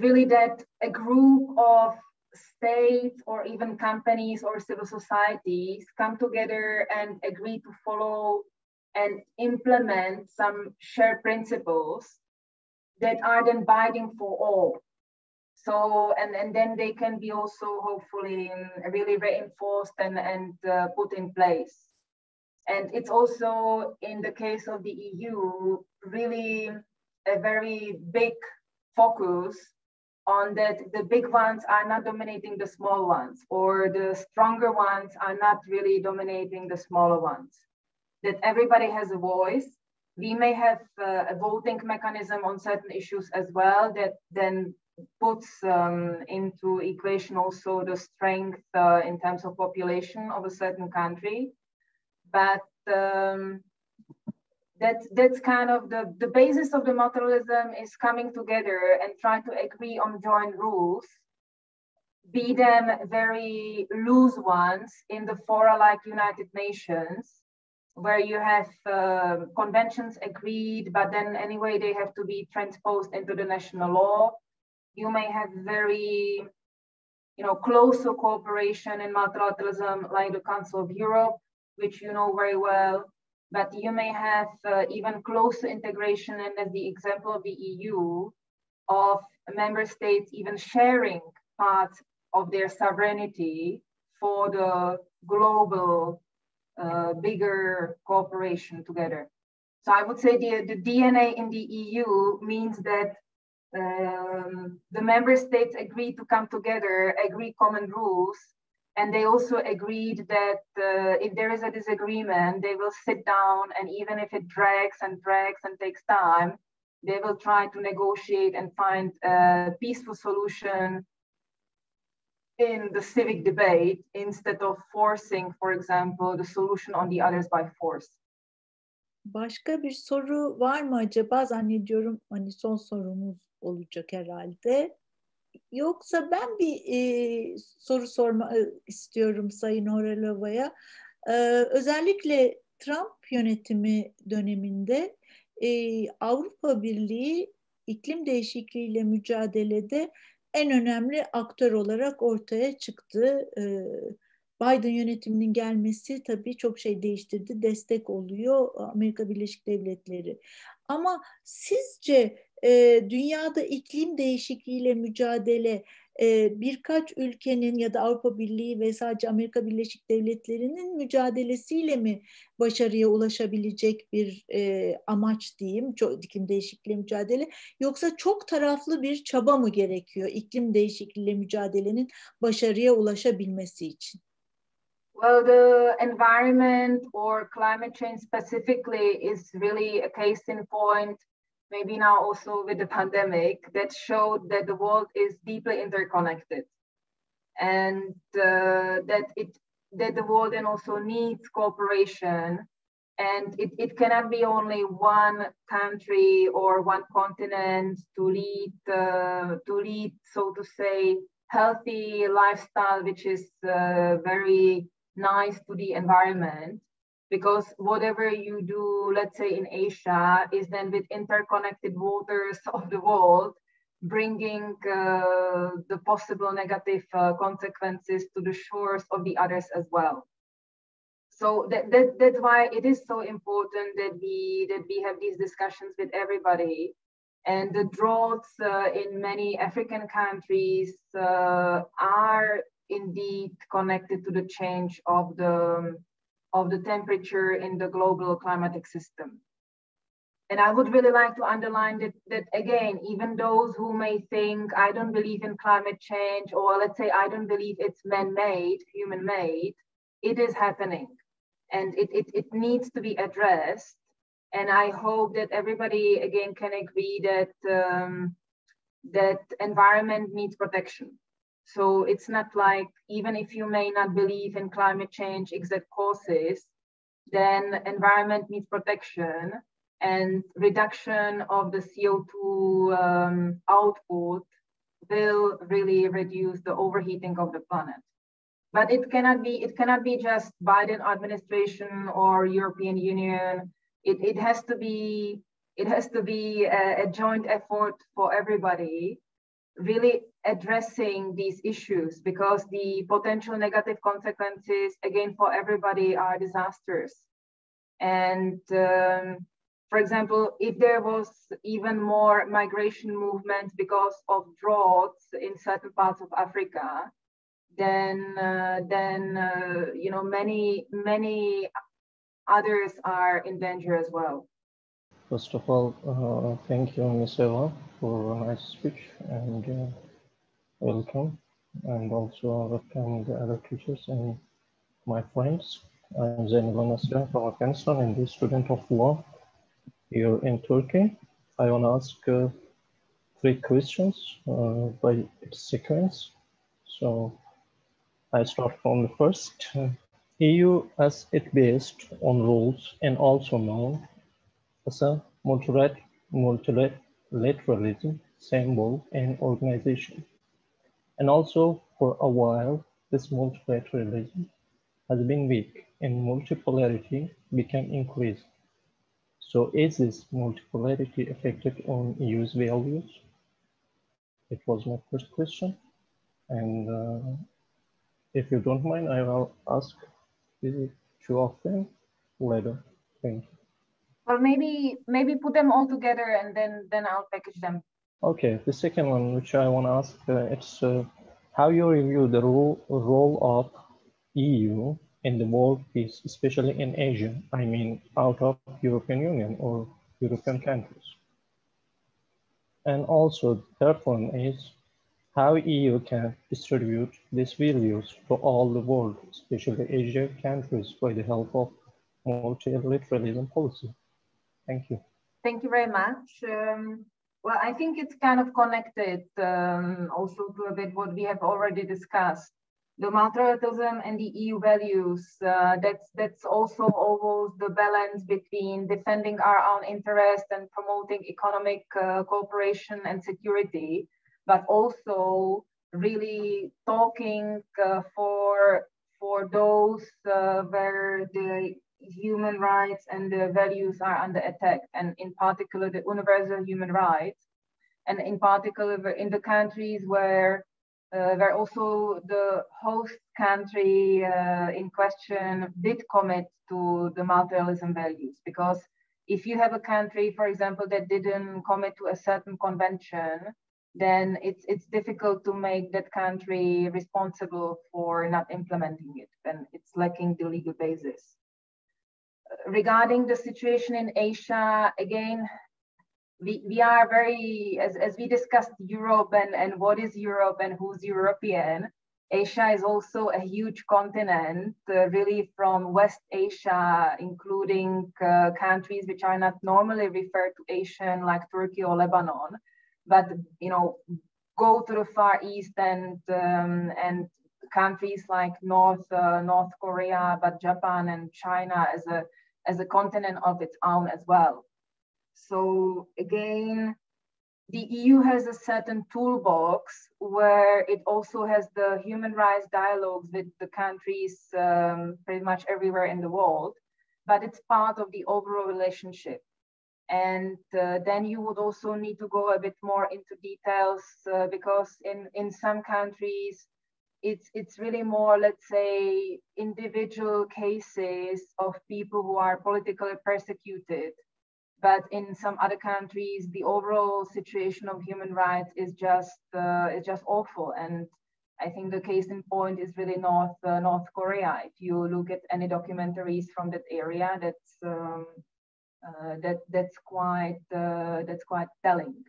really that a group of states or even companies or civil societies come together and agree to follow and implement some shared principles that are then binding for all. So, and then they can be also hopefully really reinforced and put in place. And it's also, in the case of the EU, really a very big focus on that the big ones are not dominating the small ones, or the stronger ones are not really dominating the smaller ones. That everybody has a voice. We may have a voting mechanism on certain issues as well that then puts into equation also the strength in terms of population of a certain country. But that's kind of the basis of the multilateralism, is coming together and try to agree on joint rules, be them very loose ones in the fora like United Nations, where you have conventions agreed, but then anyway they have to be transposed into the national law. You may have very, closer cooperation in multilateralism like the Council of Europe, which you know very well. But you may have even closer integration, and as the example of the EU, of member states even sharing parts of their sovereignty for the global, bigger cooperation together. So I would say the DNA in the EU means that the member states agreed to come together, agree common rules, and they also agreed that if there is a disagreement, they will sit down, and even if it drags and takes time, they will try to negotiate and find a peaceful solution in the civic debate instead of forcing, for example, the solution on the others by force. Başka bir soru var mı acaba? Zannediyorum hani son sorumuz olacak herhalde. Yoksa ben bir soru sormak istiyorum Sayın Horelova'ya. Özellikle Trump yönetimi döneminde Avrupa Birliği iklim değişikliğiyle mücadelede en önemli aktör olarak ortaya çıktı. Biden yönetiminin gelmesi tabii çok şey değiştirdi, destek oluyor Amerika Birleşik Devletleri. Ama sizce dünyada iklim değişikliğiyle mücadele birkaç ülkenin ya da Avrupa Birliği ve sadece Amerika Birleşik Devletleri'nin mücadelesiyle mi başarıya ulaşabilecek bir amaç diyeyim, iklim değişikliğiyle mücadele, yoksa çok taraflı bir çaba mı gerekiyor iklim değişikliğiyle mücadelenin başarıya ulaşabilmesi için? Well, the environment or climate change specifically is really a case in point, maybe now also with the pandemic, that showed that the world is deeply interconnected, and that the world then also needs cooperation, and it cannot be only one country or one continent to lead, so to say, healthy lifestyle, which is very nice to the environment, because whatever you do, let's say in Asia, is then with interconnected waters of the world, bringing the possible negative consequences to the shores of the others as well. So that's why it is so important that we have these discussions with everybody. And the droughts in many African countries are indeed connected to the change of the temperature in the global climatic system. And I would really like to underline that again, even those who may think, I don't believe in climate change, or let's say, I don't believe it's man-made, human-made, it is happening. And it needs to be addressed. And I hope that everybody, again, can agree that that environment needs protection. So it's not like, even if you may not believe in climate change exact causes, then environment needs protection, and reduction of the CO2 output will really reduce the overheating of the planet. But it cannot be just Biden administration or European Union. It has to be a joint effort for everybody, really addressing these issues, because the potential negative consequences, again, for everybody are disastrous. And for example, if there was even more migration movement because of droughts in certain parts of Africa, then you know, many others are in danger as well. First of all, thank you, Ms. Eva, for a nice speech, and welcome, and also welcome the other teachers and my friends. I'm Nilgün Arısan from Afghanistan and the student of law here in Turkey. I want to ask 3 questions by its sequence. So I start from the first. EU as it based on rules and also known as a multilateralism symbol and organization. And also for a while, this multilateralism has been weak and multipolarity became increased. So is this multipolarity affected on EU's values? It was my first question. And if you don't mind, I will ask the 2 of them later. Thank you. Well, maybe put them all together and then I'll package them. Okay, the second one, which I want to ask, it's how you review the role of EU in the world peace, especially in Asia. I mean, out of European Union or European countries. And also, the third one is how EU can distribute these values to all the world, especially Asia countries, by the help of multilateralism policy. Thank you. Thank you very much. Well, I think it's kind of connected also to a bit what we have already discussed. The multilateralism and the EU values, that's also always the balance between defending our own interest and promoting economic cooperation and security, but also really talking for those where the human rights and the values are under attack, and in particular the universal human rights, and in particular in the countries where also the host country in question did commit to the multilateralism values. Because if you have a country, for example, that didn't commit to a certain convention, then it's difficult to make that country responsible for not implementing it, and it's lacking the legal basis. Regarding the situation in Asia, again, we are very, as we discussed Europe and what is Europe and who's European, Asia is also a huge continent, really from West Asia, including countries which are not normally referred to Asian, like Turkey or Lebanon, but you know, go to the Far East and countries like North Korea, but Japan and China as a continent of its own as well. So again, the EU has a certain toolbox where it also has the human rights dialogues with the countries pretty much everywhere in the world, but it's part of the overall relationship. And then you would also need to go a bit more into details because in some countries, it's really more, let's say, individual cases of people who are politically persecuted. But in some other countries, the overall situation of human rights is just awful. And I think the case in point is really North Korea. If you look at any documentaries from that area, that's quite telling.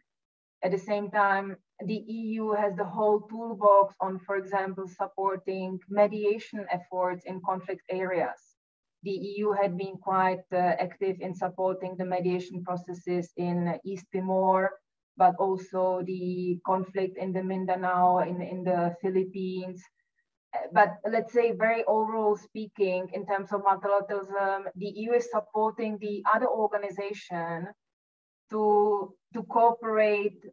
At the same time, the EU has the whole toolbox on, for example, supporting mediation efforts in conflict areas. The EU had been quite active in supporting the mediation processes in East Timor, but also the conflict in the Mindanao, in the Philippines. But let's say very overall speaking, in terms of multilateralism, the EU is supporting the other organization to cooperate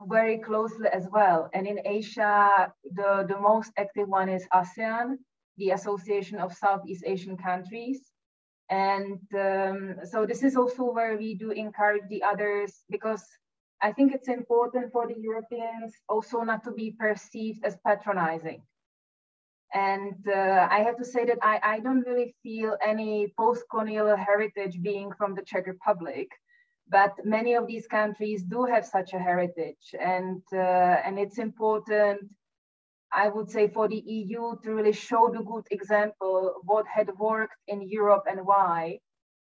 very closely as well. And in Asia, the most active one is ASEAN, the Association of Southeast Asian Countries. And so this is also where we do encourage the others, because I think it's important for the Europeans also not to be perceived as patronizing. And I have to say that I don't really feel any post-colonial heritage being from the Czech Republic, but many of these countries do have such a heritage. And it's important, I would say, for the EU to really show the good example, what had worked in Europe and why,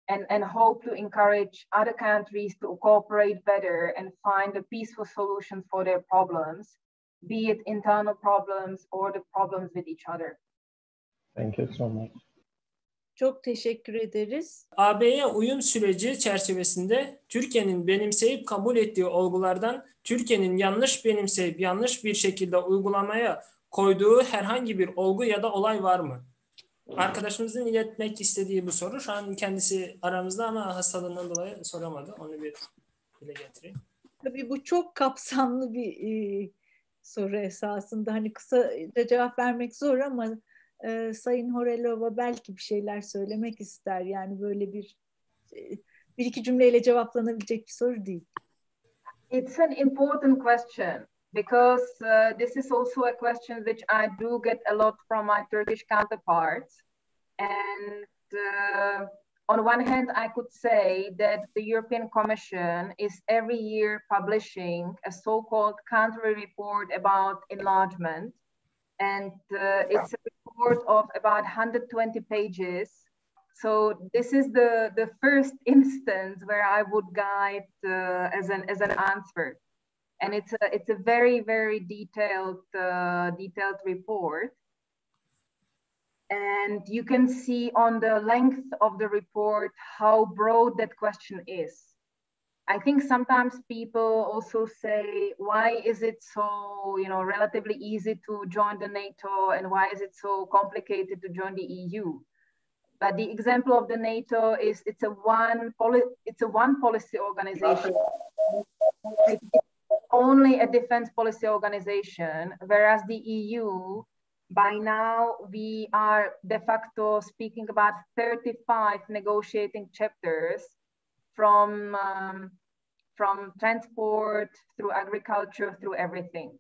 and hope to encourage other countries to cooperate better and find a peaceful solution for their problems, be it internal problems or the problems with each other. Thank you so much. Çok teşekkür ederiz. AB'ye uyum süreci çerçevesinde Türkiye'nin benimseyip kabul ettiği olgulardan Türkiye'nin yanlış benimseyip yanlış bir şekilde uygulamaya koyduğu herhangi bir olgu ya da olay var mı? Arkadaşımızın iletmek istediği bu soru. Şu an kendisi aramızda ama hastalığından dolayı soramadı. Onu bir dile getireyim. Tabii bu çok kapsamlı bir soru esasında. Hani kısaca cevap vermek zor ama Sayın Horelova belki bir şeyler söylemek ister. Yani böyle bir iki cümleyle cevaplanabilecek bir soru değil. It's an important question because this is also a question which I do get a lot from my Turkish counterparts. And on one hand, I could say that the European Commission is every year publishing a so-called country report about enlargement. And it's a report of about 120 pages. So this is the first instance where I would guide as an answer. And it's a very, very detailed report. And you can see on the length of the report how broad that question is. I think sometimes people also say, why is it so, relatively easy to join the NATO, and why is it so complicated to join the EU? But the example of the NATO is it's a one policy organization. It's only a defense policy organization, whereas the EU, by now, we are de facto speaking about 35 negotiating chapters from transport through agriculture, through everything.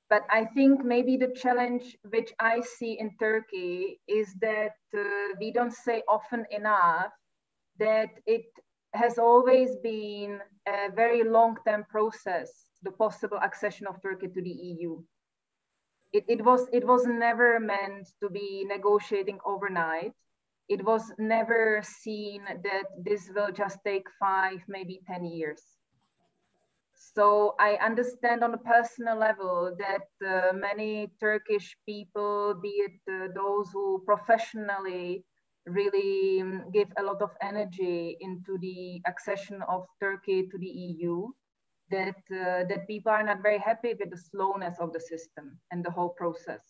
But I think maybe the challenge which I see in Turkey is that we don't say often enough that it has always been a very long-term process, the possible accession of Turkey to the EU. It was never meant to be negotiating overnight. It was never seen that this will just take 5, maybe 10 years. So I understand on a personal level that many Turkish people, be it those who professionally really give a lot of energy into the accession of Turkey to the EU, that people are not very happy with the slowness of the system and the whole process.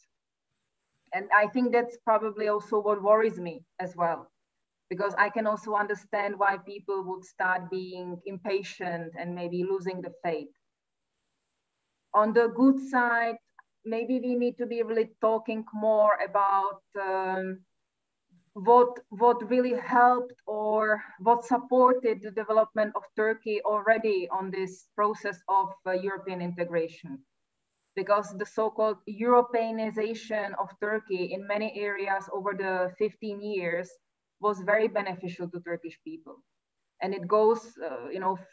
And I think that's probably also what worries me as well, because I can also understand why people would start being impatient and maybe losing the faith. On the good side, maybe we need to be really talking more about what really helped or what supported the development of Turkey already on this process of European integration. Because the so-called Europeanization of Turkey in many areas over the 15 years was very beneficial to Turkish people. And it goes,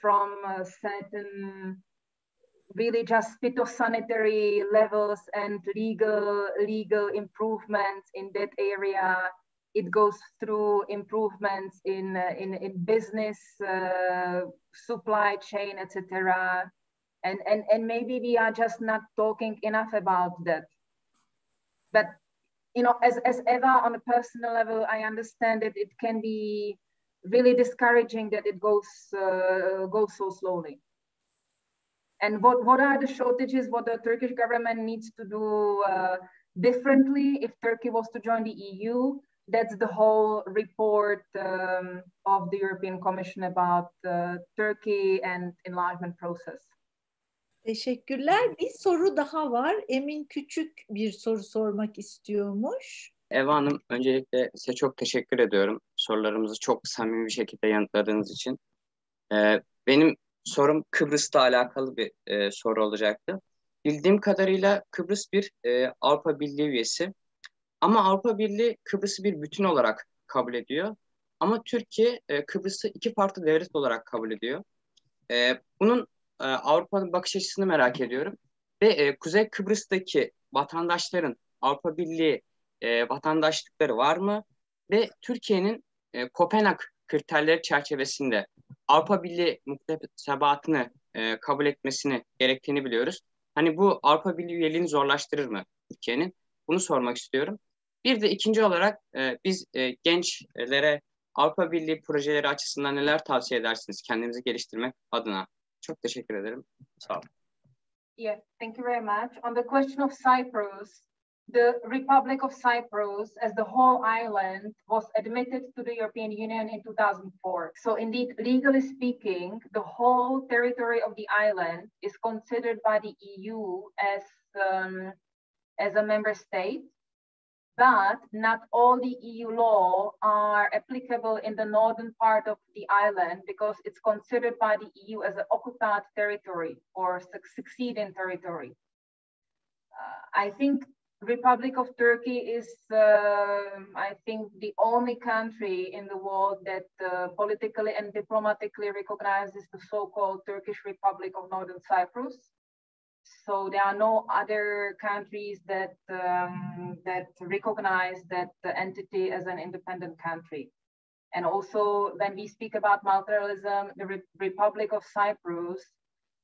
from certain really just phytosanitary levels and legal improvements in that area. It goes through improvements in business, supply chain, etc. And maybe we are just not talking enough about that. But as Eva, on a personal level, I understand that it can be really discouraging that it goes so slowly. And what are the shortages? What the Turkish government needs to do differently if Turkey was to join the EU? That's the whole report of the European Commission about Turkey and enlargement process. Teşekkürler. Bir soru daha var. Emin Küçük bir soru sormak istiyormuş. Eva Hanım, öncelikle size çok teşekkür ediyorum. Sorularımızı çok samimi bir şekilde yanıtladığınız için. Benim sorum Kıbrıs'la alakalı bir soru olacaktı. Bildiğim kadarıyla Kıbrıs bir Avrupa Birliği üyesi. Ama Avrupa Birliği Kıbrıs'ı bir bütün olarak kabul ediyor. Ama Türkiye Kıbrıs'ı iki farklı devlet olarak kabul ediyor. Bunun Avrupa'nın bakış açısını merak ediyorum. Ve Kuzey Kıbrıs'taki vatandaşların Avrupa Birliği vatandaşlıkları var mı? Ve Türkiye'nin Kopenhag kriterleri çerçevesinde Avrupa Birliği muktesebatını kabul etmesini gerektiğini biliyoruz. Hani bu Avrupa Birliği üyeliğini zorlaştırır mı Türkiye'nin? Bunu sormak istiyorum. Bir de ikinci olarak biz gençlere Avrupa Birliği projeleri açısından neler tavsiye edersiniz kendimizi geliştirmek adına? Çok teşekkür ederim. Sağ olun. Yes, thank you very much. On the question of Cyprus, the Republic of Cyprus as the whole island was admitted to the European Union in 2004. So indeed, legally speaking, the whole territory of the island is considered by the EU as a member state. But not all the EU law are applicable in the northern part of the island because it's considered by the EU as an occupied territory or succeeding territory. I think Republic of Turkey is, I think, the only country in the world that politically and diplomatically recognizes the so-called Turkish Republic of Northern Cyprus. So there are no other countries that recognize that entity as an independent country. And also, when we speak about multilateralism, the Republic of Cyprus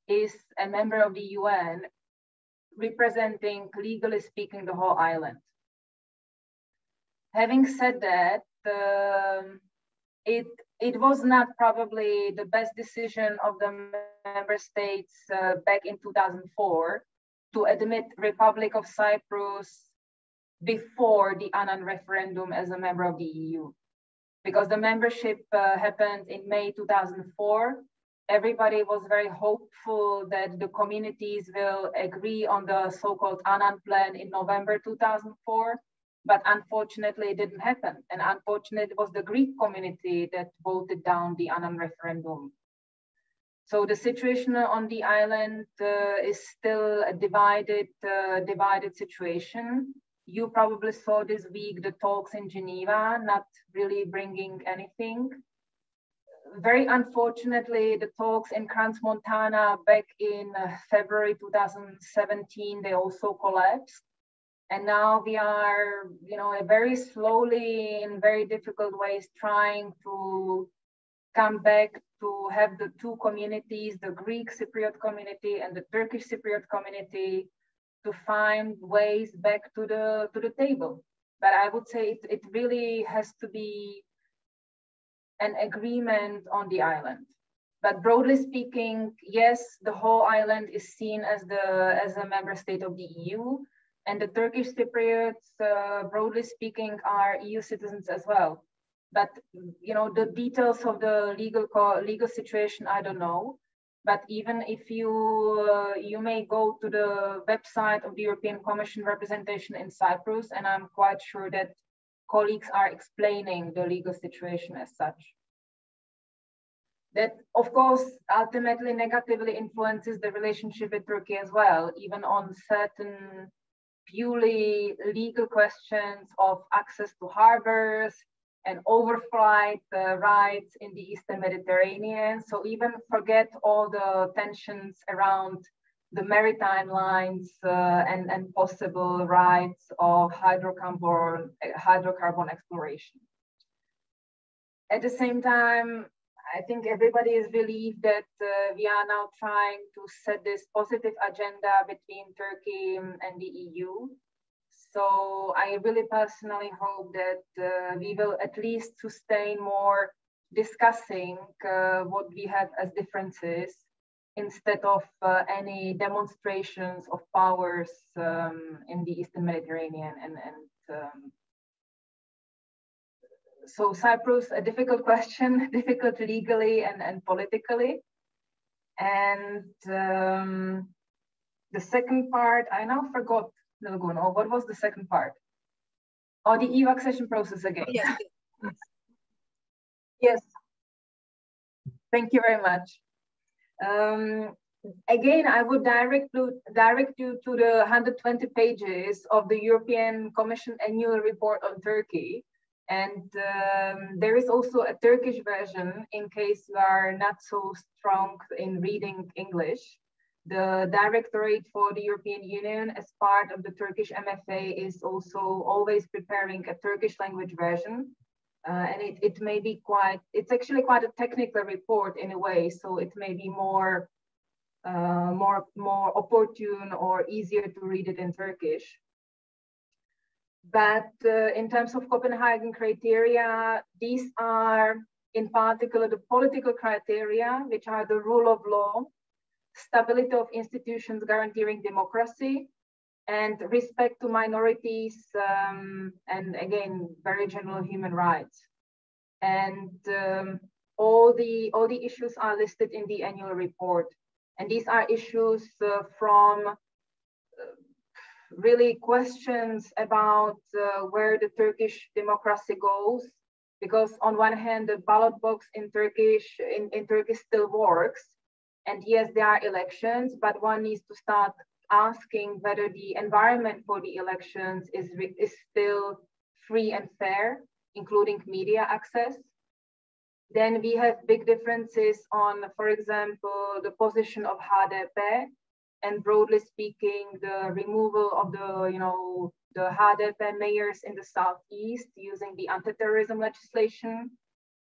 is a member of the UN, representing, legally speaking, the whole island. Having said that, it was not probably the best decision of the member states back in 2004 to admit Republic of Cyprus before the Annan referendum as a member of the EU. Because the membership happened in May 2004. Everybody was very hopeful that the communities will agree on the so-called Annan plan in November 2004. But unfortunately, it didn't happen. And unfortunately, it was the Greek community that voted down the Annan referendum. So the situation on the island is still a divided situation. You probably saw this week the talks in Geneva, not really bringing anything. Very unfortunately, the talks in Crans-Montana back in February 2017, they also collapsed. And now we are, very slowly, in very difficult ways, trying to come back to have the two communities, the Greek Cypriot community and the Turkish Cypriot community, to find ways back to the table. But I would say it really has to be an agreement on the island. But broadly speaking, yes, the whole island is seen as a member state of the EU. And the Turkish Cypriots, broadly speaking, are EU citizens as well. But the details of the legal situation, I don't know. But even if you may go to the website of the European Commission representation in Cyprus, and I'm quite sure that colleagues are explaining the legal situation as such. That, of course, ultimately negatively influences the relationship with Turkey as well, even on certain purely legal questions of access to harbors and overflight rights in the Eastern Mediterranean. So even forget all the tensions around the maritime lines and possible rights of hydrocarbon exploration. At the same time, I think everybody is relieved that we are now trying to set this positive agenda between Turkey and the EU. So I really personally hope that we will at least sustain more discussing what we have as differences instead of any demonstrations of powers in the Eastern Mediterranean. So Cyprus, a difficult question, difficult legally and politically. And the second part, I now forgot, Nilgün, or what was the second part? Oh, the EU accession process again. Yes. Yes. Thank you very much. Again, I would direct you to the 120 pages of the European Commission annual report on Turkey. And there is also a Turkish version in case you are not so strong in reading English. The Directorate for the European Union, as part of the Turkish MFA, is also always preparing a Turkish language version. And it may be it's actually quite a technical report in a way, so it may be more opportune or easier to read it in Turkish. But in terms of Copenhagen criteria, these are in particular the political criteria, which are the rule of law, stability of institutions guaranteeing democracy, and respect to minorities, and again, very general human rights. And all the issues are listed in the annual report. And these are issues from really questions about where the Turkish democracy goes, because on one hand, the ballot box in Turkey still works. And yes, there are elections, but one needs to start asking whether the environment for the elections is still free and fair, including media access. Then we have big differences on, for example, the position of HDP, and broadly speaking, the removal of the HDP mayors in the southeast using the anti-terrorism legislation,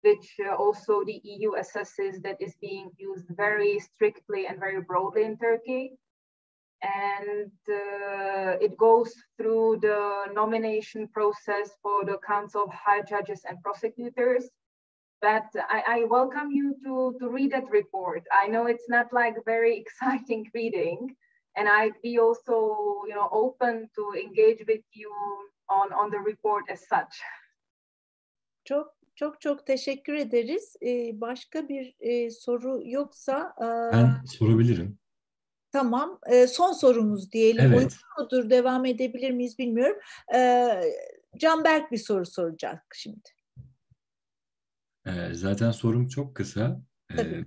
which also the EU assesses that is being used very strictly and very broadly in Turkey. And it goes through the nomination process for the Council of High Judges and Prosecutors. But I welcome you to read that report. I know it's not like very exciting reading, and I'd be also open to engage with you on the report as such. Çok teşekkür ederiz. Başka bir soru yoksa ben sorabilirim. Tamam. Son sorumuz diyelim. Evet. Uygun mudur? Devam edebilir miyiz bilmiyorum. Canberk bir soru soracak şimdi. Zaten sorum çok kısa.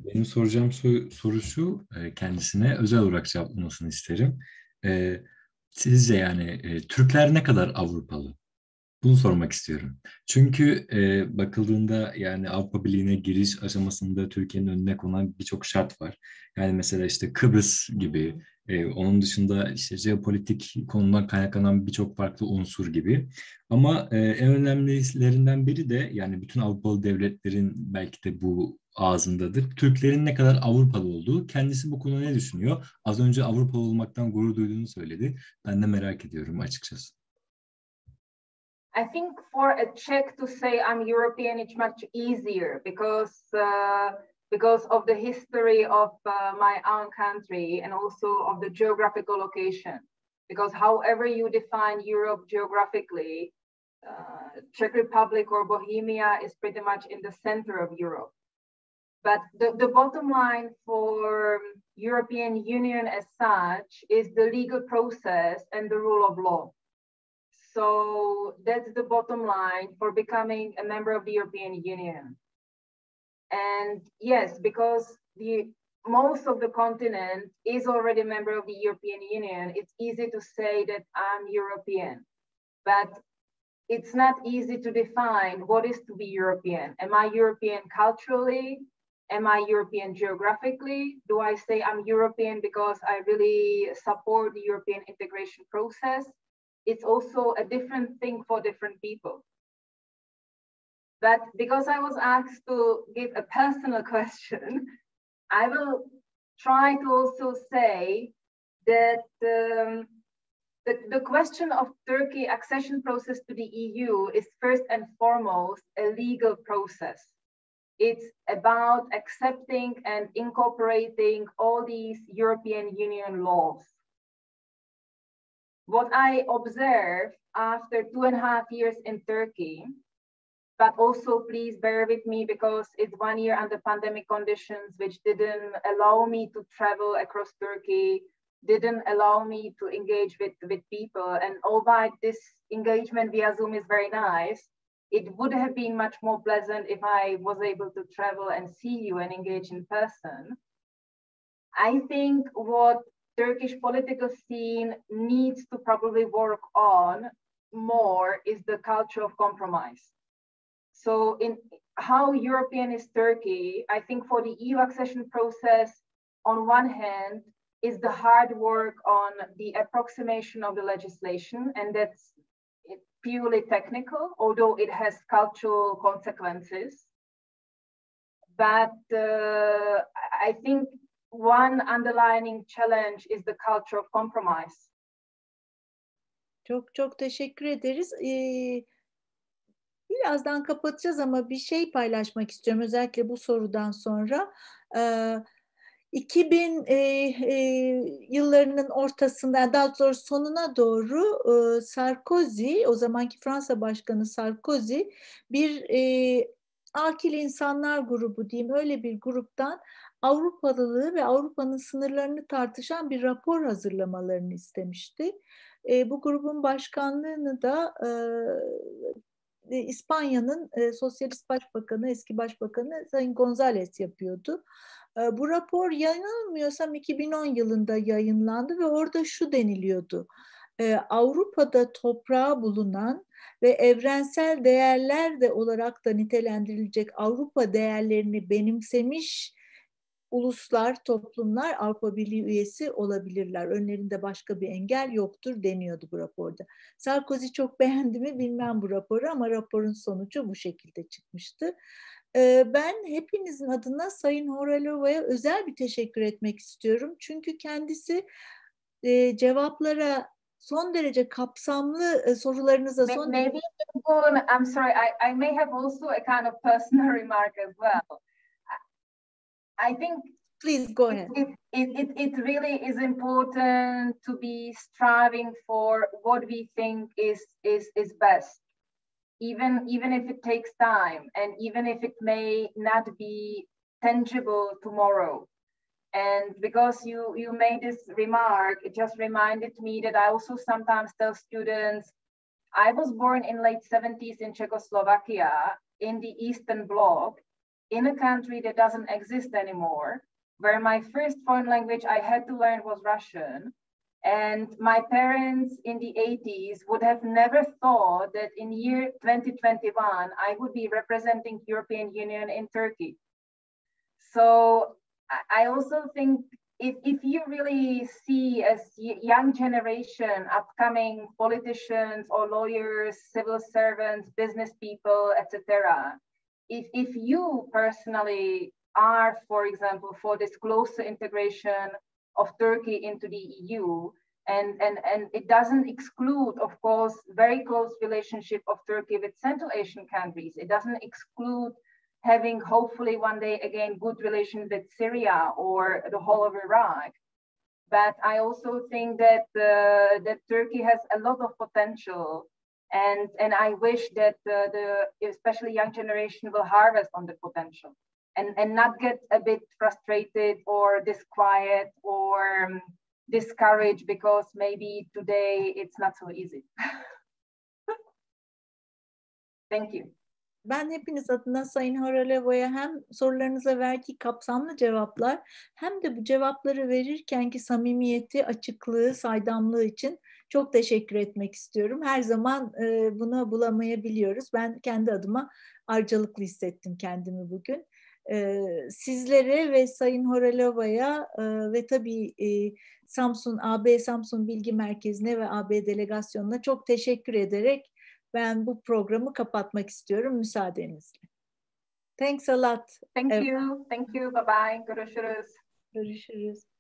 Benim soracağım soru şu, kendisine özel olarak cevaplamasını isterim. Sizce yani Türkler ne kadar Avrupalı? Bunu sormak istiyorum. Çünkü bakıldığında yani Avrupa Birliği'ne giriş aşamasında Türkiye'nin önüne konan birçok şart var. Yani mesela işte Kıbrıs gibi, onun dışında işte jeopolitik konudan kaynaklanan birçok farklı unsur gibi. Ama en önemlilerinden biri de yani bütün Avrupalı devletlerin belki de bu ağzındadır. Türklerin ne kadar Avrupalı olduğu. Kendisi bu konuda ne düşünüyor? Az önce Avrupalı olmaktan gurur duyduğunu söyledi. Ben de merak ediyorum açıkçası. I think for a Czech to say I'm European, it's much easier because of the history of my own country and also of the geographical location. Because however you define Europe geographically, Czech Republic or Bohemia is pretty much in the center of Europe. But the bottom line for European Union as such is the legal process and the rule of law. So that's the bottom line for becoming a member of the European Union. And yes, because most of the continent is already a member of the European Union, it's easy to say that I'm European. But it's not easy to define what is to be European. Am I European culturally? Am I European geographically? Do I say I'm European because I really support the European integration process? It's also a different thing for different people. But because I was asked to give a personal question, I will try to also say that the question of Turkey accession process to the EU is first and foremost a legal process. It's about accepting and incorporating all these European Union laws. What I observed after 2.5 years in Turkey, but also please bear with me because it's 1 year under pandemic conditions, which didn't allow me to travel across Turkey didn't allow me to engage with people. And albeit this engagement via Zoom is very nice, it would have been much more pleasant if I was able to travel and see you and engage in person. I think what Turkish political scene needs to probably work on more is the culture of compromise. So in how European is Turkey, I think for the EU accession process, on one hand, is the hard work on the approximation of the legislation, and that's purely technical, although it has cultural consequences. But I think one underlying challenge is the culture of compromise. Çok çok teşekkür ederiz. Birazdan kapatacağız ama bir şey paylaşmak istiyorum özellikle bu sorudan sonra. 2000 yıllarının ortasında, daha doğrusu sonuna doğru Sarkozy, o zamanki Fransa Başkanı Sarkozy bir akil insanlar grubu diyeyim, öyle bir gruptan Avrupalılığı ve Avrupa'nın sınırlarını tartışan bir rapor hazırlamalarını istemişti. Bu grubun başkanlığını da İspanya'nın Sosyalist Başbakanı, eski Başbakanı Sayın González yapıyordu. Bu rapor yanılmıyorsam 2010 yılında yayınlandı ve orada şu deniliyordu. Avrupa'da toprağı bulunan ve evrensel değerler de olarak da nitelendirilecek Avrupa değerlerini benimsemiş uluslar, toplumlar Avrupa Birliği üyesi olabilirler. Önlerinde başka bir engel yoktur deniyordu bu raporda. Sarkozy çok beğendi mi bilmem bu raporu ama raporun sonucu bu şekilde çıkmıştı. Ben hepinizin adına Sayın Horelova'ya özel bir teşekkür etmek istiyorum. Çünkü kendisi cevaplara son derece kapsamlı sorularınıza son Maybe I'm sorry, I may have also a kind of personal remark as well. I think please go ahead. It really is important to be striving for what we think is best, even if it takes time and even if it may not be tangible tomorrow. And because you made this remark, it just reminded me that I also sometimes tell students, I was born in late 70s in Czechoslovakia in the Eastern Bloc, in a country that doesn't exist anymore, where my first foreign language I had to learn was Russian. And my parents in the 80s would have never thought that in year 2021, I would be representing European Union in Turkey. So I also think if you really see as young generation, upcoming politicians or lawyers, civil servants, business people, etc., if you personally are, for example, for this closer integration of Turkey into the EU, and it doesn't exclude, of course, very close relationship of Turkey with Central Asian countries. It doesn't exclude having, hopefully one day again, good relations with Syria or the whole of Iraq. But I also think that that Turkey has a lot of potential. And I wish that the especially young generation will harvest on the potential and not get a bit frustrated or disquiet or discouraged because maybe today it's not so easy. Thank you. Ben hepiniz adına Sayın Horelova'ya hem sorularınıza verdiği kapsamlı cevaplar hem de bu cevapları verirkenki samimiyeti, açıklığı, saydamlığı için çok teşekkür etmek istiyorum. Her zaman bunu bulamayabiliyoruz. Ben kendi adıma ayrıcalıklı hissettim kendimi bugün. Sizlere ve Sayın Horelova'ya ve tabii Samsun AB Bilgi Merkezi'ne ve AB Delegasyonu'na çok teşekkür ederek ben bu programı kapatmak istiyorum müsaadenizle. Thanks a lot. Thank you. Thank you. Bye bye. Görüşürüz. Görüşürüz.